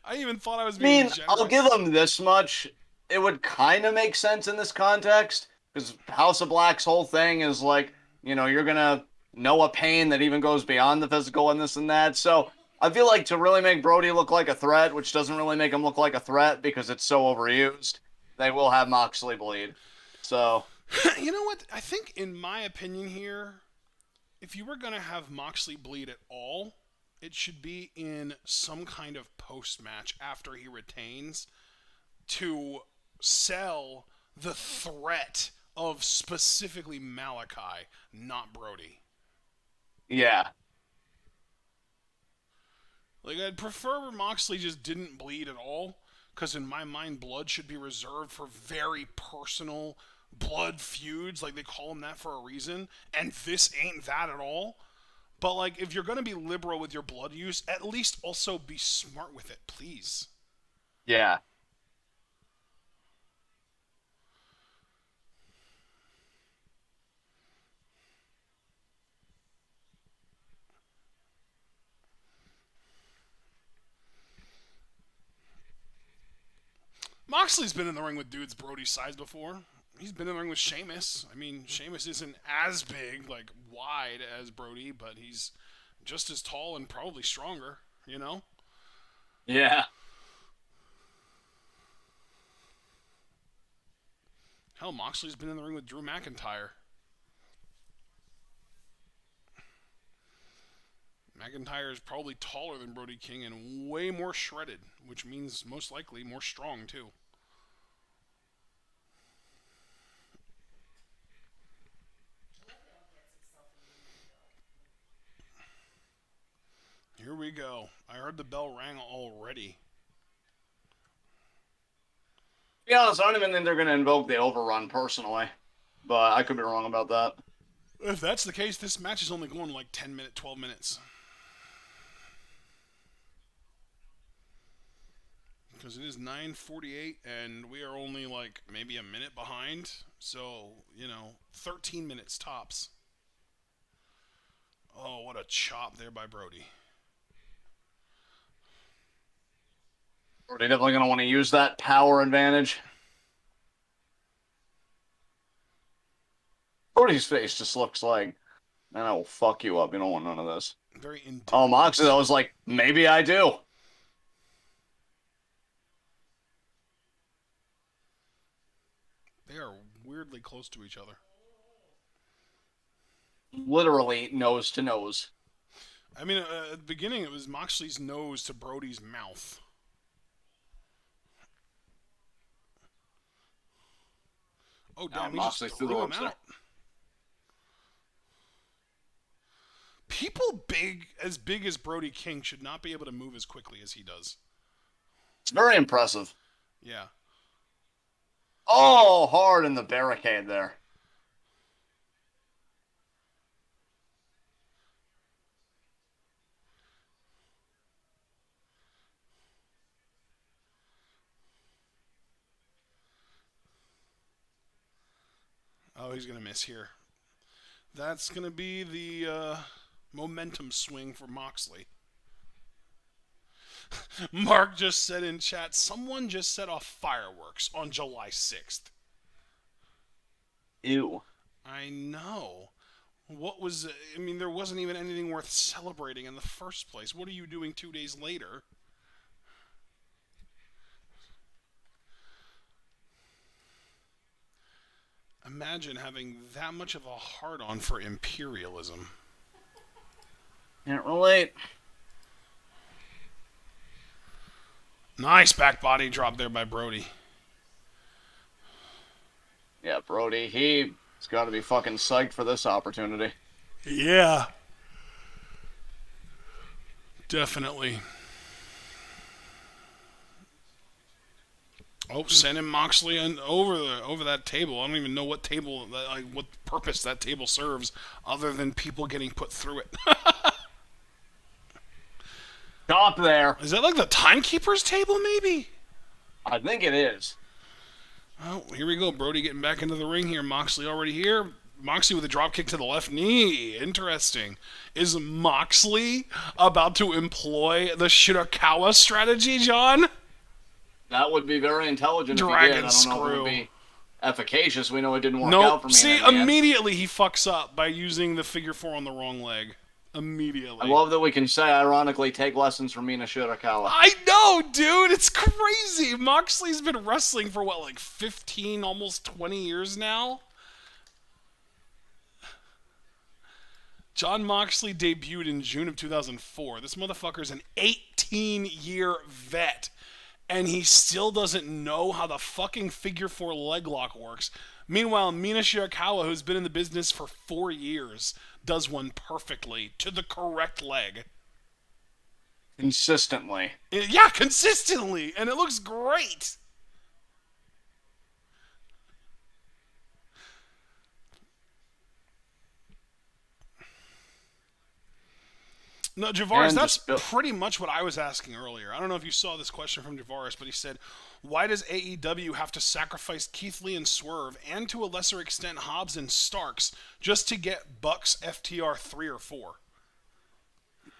I even thought I was I being mean, generous. I'll give them this much. It would kind of make sense in this context because House of Black's whole thing is like, you're gonna know a pain that even goes beyond the physical and this and that. So I feel like to really make Brody look like a threat, which doesn't really make him look like a threat because it's so overused, they will have Moxley bleed. So You know what? I think, in my opinion here, if you were going to have Moxley bleed at all, it should be in some kind of post match after he retains to sell the threat of specifically Malachi, not Brody. yeah, Like, I'd prefer Moxley just didn't bleed at all, because in my mind, blood should be reserved for very personal blood feuds. Like, they call them that for a reason, and this ain't that at all. But, like, if you're going to be liberal with your blood use, at least also be smart with it, please. yeah. Moxley's been in the ring with dudes Brody's size before. He's been in the ring with Sheamus. I mean, Sheamus isn't as big, like, wide as Brody, but he's just as tall and probably stronger, you know? Yeah. Hell, Moxley's been in the ring with Drew McIntyre. McIntyre is probably taller than Brody King and way more shredded, which means most likely more strong, too. Here we go. I heard the bell rang already. To be honest, I don't even think they're going to invoke the overrun personally, but I could be wrong about that. If that's the case, this match is only going like 10 minutes, 12 minutes. Because it is 9:48 and we are only like maybe a minute behind. So, 13 minutes tops. Oh, what a chop there by Brody. Are they definitely going to want to use that power advantage? Brody's face just looks like, man, I will fuck you up. You don't want none of this. Very indignant. Oh, Moxley, I was like, maybe I do. They are weirdly close to each other. Literally nose to nose. I mean, at the beginning, it was Moxley's nose to Brody's mouth. Oh, Now damn, he Moxley just threw the threw him ropes there. out. People big as Brody King should not be able to move as quickly as he does. It's very impressive. Yeah. Oh, hard in the barricade there. Oh, he's going to miss here. That's going to be the momentum swing for Moxley. Mark just said in chat, someone just set off fireworks on July 6th. Ew. I know. I mean, there wasn't even anything worth celebrating in the first place. What are you doing 2 days later? Imagine having that much of a hard-on for imperialism. Can't relate. Nice back body drop there by Brody. Yeah, Brody, he's got to be fucking psyched for this opportunity. Yeah. Definitely. Oh, sending Moxley over that table. I don't even know what purpose that table serves, other than people getting put through it. Stop there. Is that like the timekeeper's table, maybe? I think it is. Oh, here we go. Brody getting back into the ring here. Moxley already here. Moxley with a drop kick to the left knee. Interesting. Is Moxley about to employ the Shirakawa strategy, John? That would be very intelligent if he Dragon did. I don't know if it screw. would be efficacious. We know it didn't work out for me. See, in the end. immediately he fucks up by using the figure four on the wrong leg. Immediately. I love that we can say, ironically, take lessons from Mina Shirakawa. I know, dude. It's crazy. Moxley's been wrestling for what, like 15, almost 20 years now? John Moxley debuted in June of 2004. This motherfucker's an 18-year vet, and he still doesn't know how the fucking figure four leg lock works. Meanwhile, Mina Shirakawa, who's been in the business for 4 years, does one perfectly to the correct leg. Consistently. Yeah, consistently, and it looks great. No, Javaris, And that's just pretty much what I was asking earlier. I don't know if you saw this question from Javaris, but he said, why does AEW have to sacrifice Keith Lee and Swerve, and to a lesser extent Hobbs and Starks, just to get Bucks FTR 3 or 4?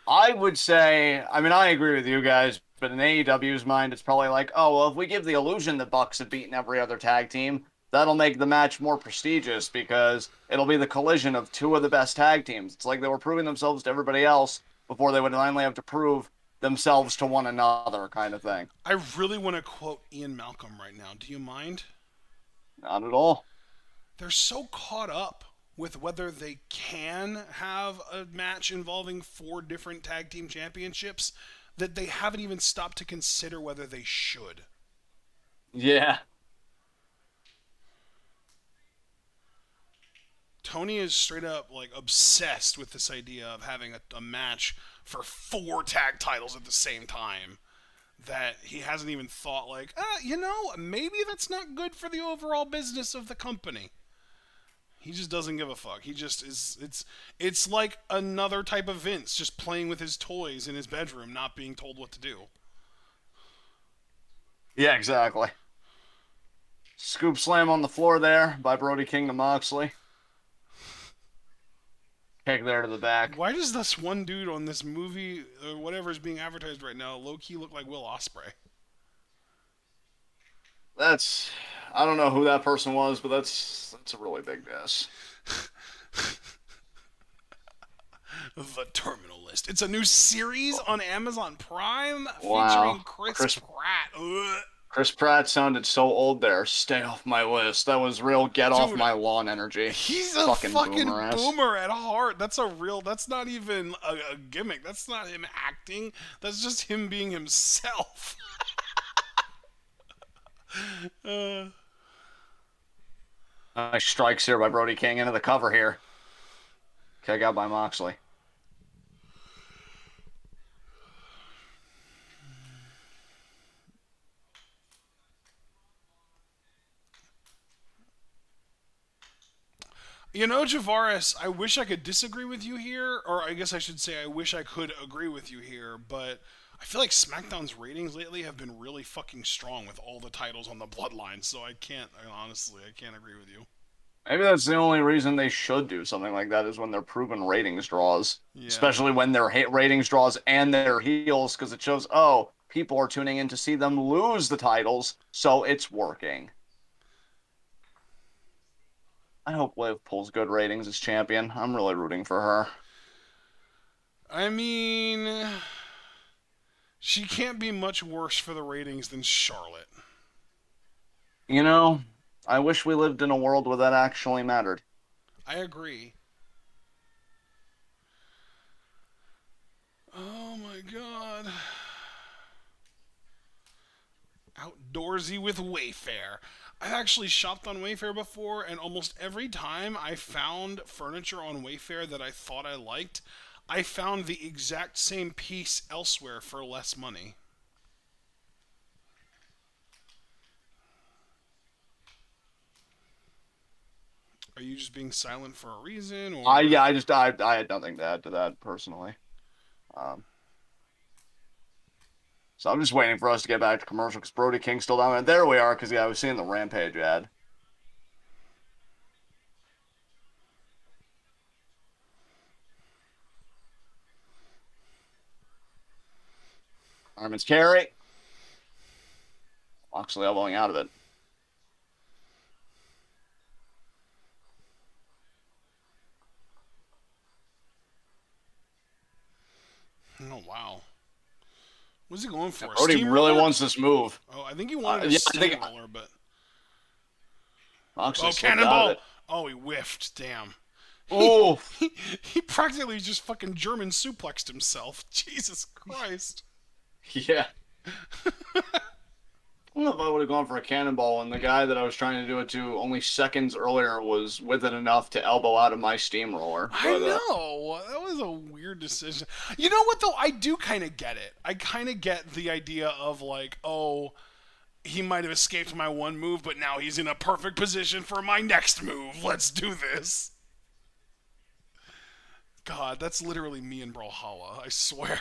I would say, I mean, I agree with you guys, but in AEW's mind, it's probably like, oh, well, if we give the illusion the Bucks have beaten every other tag team, that'll make the match more prestigious because it'll be the collision of two of the best tag teams. It's like they were proving themselves to everybody else before they would finally have to prove themselves to one another, kind of thing. I really want to quote Ian Malcolm right now. Do you mind? Not at all. They're so caught up with whether they can have a match involving 4 different tag team championships that they haven't even stopped to consider whether they should. Yeah. Tony is straight up like obsessed with this idea of having a match for 4 tag titles at the same time, that he hasn't even thought like, maybe that's not good for the overall business of the company. He just doesn't give a fuck. He just is. It's like another type of Vince, just playing with his toys in his bedroom, not being told what to do. Yeah, exactly. Scoop slam on the floor there by Brody King to Moxley. Kick there to the back. Why does this one dude on this movie or whatever is being advertised right now low-key look like Will Ospreay? I don't know who that person was, but that's a really big guess. The Terminal List. It's a new series on Amazon Prime Wow. featuring Chris Pratt. Ugh. Chris Pratt sounded so old there. Stay off my list. That was real get off Dude, my lawn energy. He's a fucking boomer-ass. boomer at heart. That's not even a gimmick. That's not him acting. That's just him being himself. Nice strikes here by Brody King into the cover here. Kick out by Moxley. You know, Javaris, I wish I could disagree with you here, or I guess I should say I wish I could agree with you here, but I feel like SmackDown's ratings lately have been really fucking strong with all the titles on the Bloodline, so honestly, I can't agree with you. Maybe that's the only reason they should do something like that is when they're proven ratings draws. Yeah. Especially when they're ratings draws and they're heels, because it shows, oh, people are tuning in to see them lose the titles, so it's working. I hope Liv pulls good ratings as champion. I'm really rooting for her. I mean, she can't be much worse for the ratings than Charlotte. You know, I wish we lived in a world where that actually mattered. I agree. Oh my god. Outdoorsy with Wayfair. I've actually shopped on Wayfair before, and almost every time I found furniture on Wayfair that I thought I liked, I found the exact same piece elsewhere for less money. Are you just being silent for a reason, or? I had nothing to add to that personally. So I'm just waiting for us to get back to commercial because Brody King's still down. And there we are, because I was seeing the Rampage ad. Armin's carry. Moxley elbowing out of it. Oh, wow. What's he going for? Yeah, Brody really wants this move. Oh, I think he wanted a steamroller, but... Moxley cannonball! Oh, he whiffed. Damn. Oh! He practically just fucking German suplexed himself. Jesus Christ. Yeah. I don't know if I would have gone for a cannonball, and the guy that I was trying to do it to only seconds earlier was with it enough to elbow out of my steamroller. I know. That was a weird decision. You know what, though? I do kind of get it. I kind of get the idea of, like, oh, he might have escaped my one move, but now he's in a perfect position for my next move. Let's do this. God, that's literally me in Brawlhalla, I swear.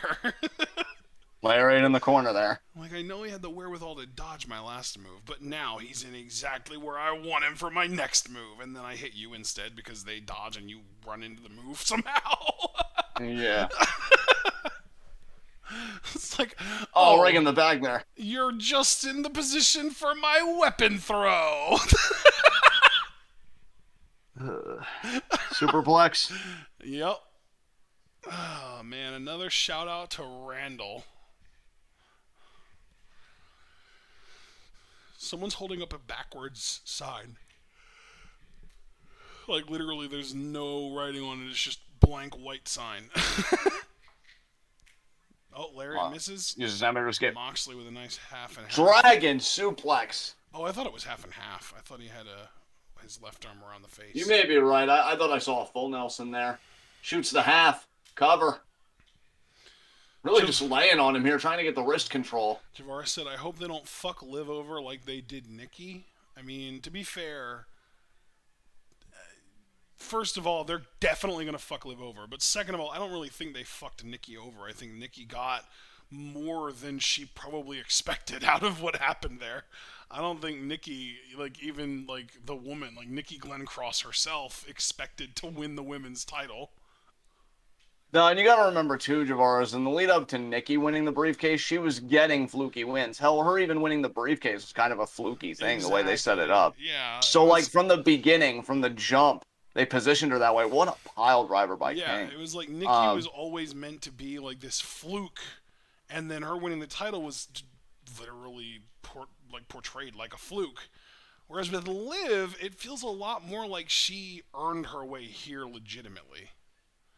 Right in the corner there. Like, I know he had the wherewithal to dodge my last move, but now he's in exactly where I want him for my next move, and then I hit you instead because they dodge and you run into the move somehow. Yeah. It's like, oh, right in the back there. You're just in the position for my weapon throw. Superplex. Yep. Oh, man, another shout out to Randall. Someone's holding up a backwards sign. Like, literally, there's no writing on it. It's just blank white sign. Oh, Larry misses. Uses that to escape. Moxley with a nice half and half. Dragon suplex. Oh, I thought it was half and half. I thought he had his left arm around the face. You may be right. I thought I saw a full Nelson there. Shoots the half. Cover. Really just laying on him here, trying to get the wrist control. Javaris said, I hope they don't fuck Liv over like they did Nikki. I mean, to be fair, first of all, they're definitely going to fuck Liv over. But second of all, I don't really think they fucked Nikki over. I think Nikki got more than she probably expected out of what happened there. I don't think Nikki, even the woman, Nikki Glenncross herself, expected to win the women's title. No, and you got to remember, too, Javaris, in the lead-up to Nikki winning the briefcase, she was getting fluky wins. Hell, her even winning the briefcase was kind of a fluky thing, the way they set it up. Yeah. So, from the beginning, from the jump, they positioned her that way. What a pile driver by King. Yeah, it was like Nikki was always meant to be this fluke, and then her winning the title was literally portrayed like a fluke. Whereas with Liv, it feels a lot more like she earned her way here legitimately.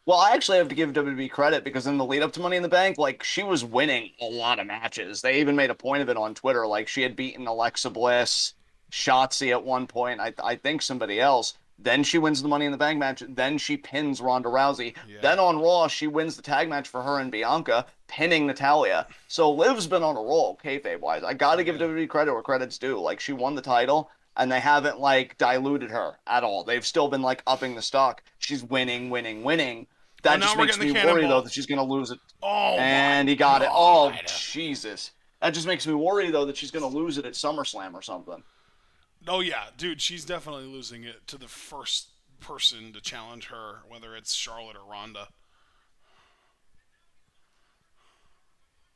Well, I actually have to give WWE credit because in the lead up to Money in the Bank, she was winning a lot of matches. They even made a point of it on Twitter. She had beaten Alexa Bliss Shotzi at one point. I think somebody else. Then she wins the Money in the Bank match. Then she pins Ronda Rousey. Yeah. Then on Raw, she wins the tag match for her and Bianca, pinning Natalia. So Liv's been on a roll, kayfabe wise. I got to give WWE credit where credit's due. Like, she won the title, and they haven't like diluted her at all. They've still been like upping the stock. She's winning, winning, winning. That just makes me worry though that she's gonna lose it. Oh, and he got it. Oh, Jesus. That just makes me worry though that she's gonna lose it at SummerSlam or something. Oh, yeah, dude, she's definitely losing it to the first person to challenge her, whether it's Charlotte or Ronda.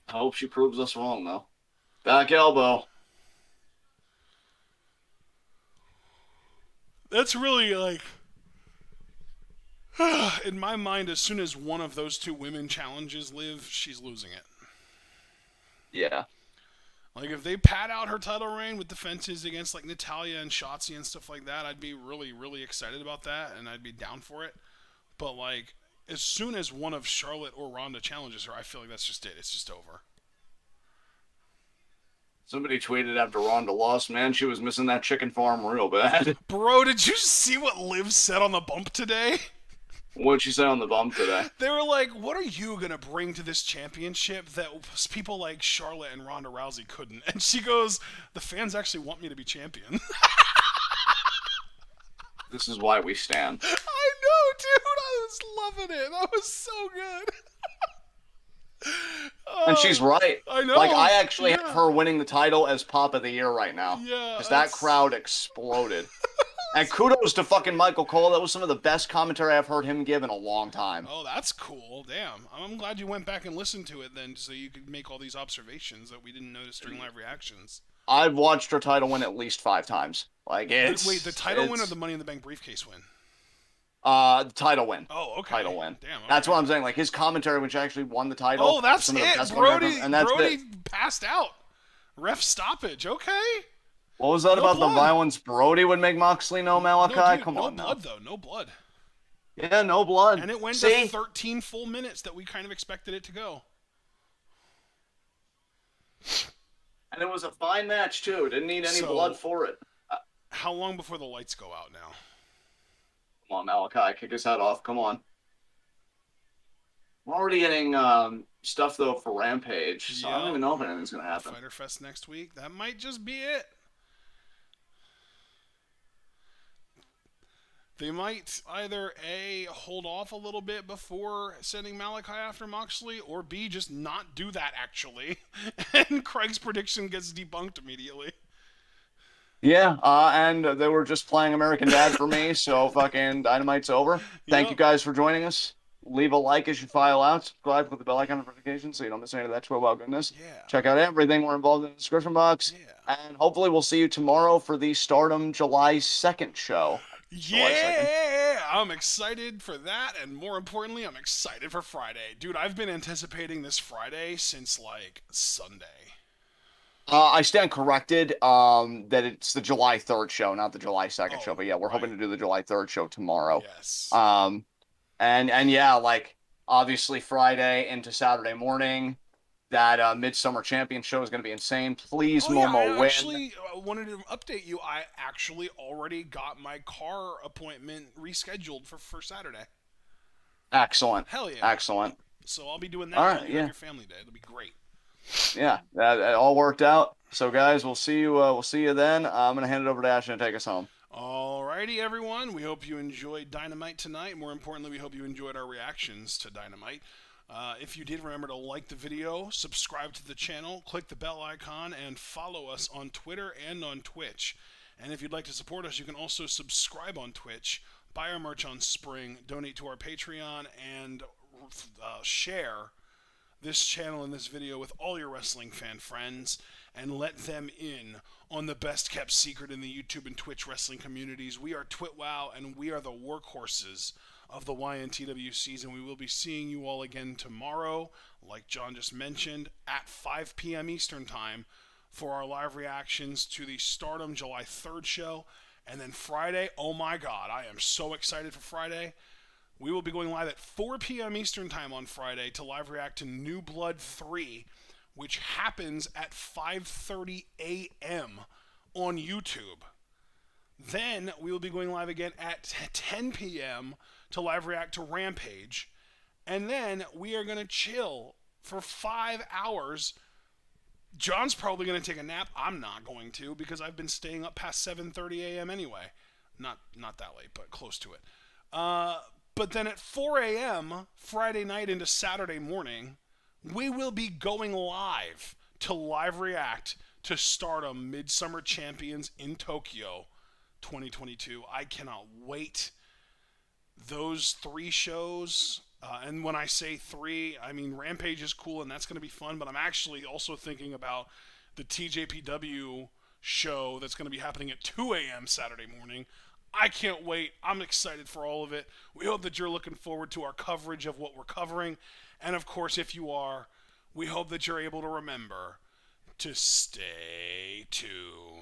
I hope she proves us wrong, though. Back elbow. That's really, like, in my mind, as soon as one of those two women challenges Liv, she's losing it. Yeah. Like, if they pad out her title reign with defenses against, like, Natalya and Shotzi and stuff like that, I'd be really, really excited about that, and I'd be down for it. But, like, as soon as one of Charlotte or Ronda challenges her, I feel like that's just it. It's just over. Somebody tweeted after Ronda lost, man, she was missing that chicken farm real bad. Bro, did you see what Liv said on the bump today? What'd she say on the bump today? They were like, what are you going to bring to this championship that people like Charlotte and Ronda Rousey couldn't? And she goes, the fans actually want me to be champion. This is why we stand. I know, dude. I was loving it. That was so good. And she's right. I know. Like, I actually have her winning the title as Pop of the Year right now. Yeah. Because that crowd exploded. And kudos to fucking Michael Cole. That was some of the best commentary I've heard him give in a long time. Oh, that's cool. Damn. I'm glad you went back and listened to it then so you could make all these observations that we didn't notice during live reactions. I've watched her title win at least 5 times. Like, it's... Wait, the title win or the Money in the Bank briefcase win? The title win. Oh, okay. Title win. Damn. Okay. That's what I'm saying. Like, his commentary, which actually won the title. Oh, that's it. Brody it. Passed out. Ref stoppage. Okay. What was that No about blood. the violence Brody would make Moxley know, Malachi? No, dude, Come no on blood, now. though. No blood. Yeah, no blood. And it went See? to 13 full minutes that we kind of expected it to go. And it was a fine match, too. Didn't need any blood for it. How long before the lights go out now? Come on, Malachi. Kick his head off. Come on. We're already getting stuff, though, for Rampage. So I don't even know if anything's going to happen. Fighter Fest next week. That might just be it. They might either A, hold off a little bit before sending Malachi after Moxley, or B, just not do that, actually. And Craig's prediction gets debunked immediately. Yeah, and they were just playing American Dad for me, so fucking Dynamite's over. Thank you guys for joining us. Leave a like as you file out. Subscribe with the bell icon notification so you don't miss any of that 12-hour goodness. Yeah. Check out everything we're involved in the description box. Yeah. And hopefully we'll see you tomorrow for the Stardom July 2nd show. Yeah, I'm excited for that, and more importantly, I'm excited for Friday. Dude, I've been anticipating this Friday since, like, Sunday. I stand corrected that it's the July 3rd show, not the July 2nd show. But yeah, we're hoping to do the July 3rd show tomorrow. Yes. And yeah, like, obviously Friday into Saturday morning, that Midsummer Champion show is going to be insane. Please, Momo, win. I actually wanted to update you. I actually already got my car appointment rescheduled for Saturday. Excellent. Hell yeah. Excellent. So I'll be doing that All while right, you have your family day. It'll be great. Yeah, that all worked out. So guys, we'll see you. We'll see you then. I'm gonna hand it over to Ashton to take us home. Alrighty, everyone. We hope you enjoyed Dynamite tonight. More importantly, we hope you enjoyed our reactions to Dynamite. If you did, remember to like the video, subscribe to the channel, click the bell icon, and follow us on Twitter and on Twitch. And if you'd like to support us, you can also subscribe on Twitch, buy our merch on Spring, donate to our Patreon, and share this channel and this video with all your wrestling fan friends, and let them in on the best kept secret in the YouTube and Twitch wrestling communities. We are TwitWow, and we are the workhorses of the YNTW season. We will be seeing you all again tomorrow, like John just mentioned, at 5 p.m. Eastern Time for our live reactions to the Stardom July 3rd show. And then Friday, oh my god, I am so excited for Friday. We will be going live at 4 p.m. Eastern Time on Friday to live react to New Blood 3, which happens at 5:30 a.m. on YouTube. Then we will be going live again at 10 p.m. to live react to Rampage. And then we are going to chill for 5 hours. John's probably going to take a nap. I'm not going to because I've been staying up past 7:30 a.m. anyway. Not that late, but close to it. But then at 4 a.m. Friday night into Saturday morning, we will be going live to live react to Stardom Midsummer Champions in Tokyo 2022. I cannot wait. Those 3 shows, and when I say 3, I mean Rampage is cool and that's going to be fun, but I'm actually also thinking about the TJPW show that's going to be happening at 2 a.m. Saturday morning. I can't wait. I'm excited for all of it. We hope that you're looking forward to our coverage of what we're covering. And of course, if you are, we hope that you're able to remember to stay tuned.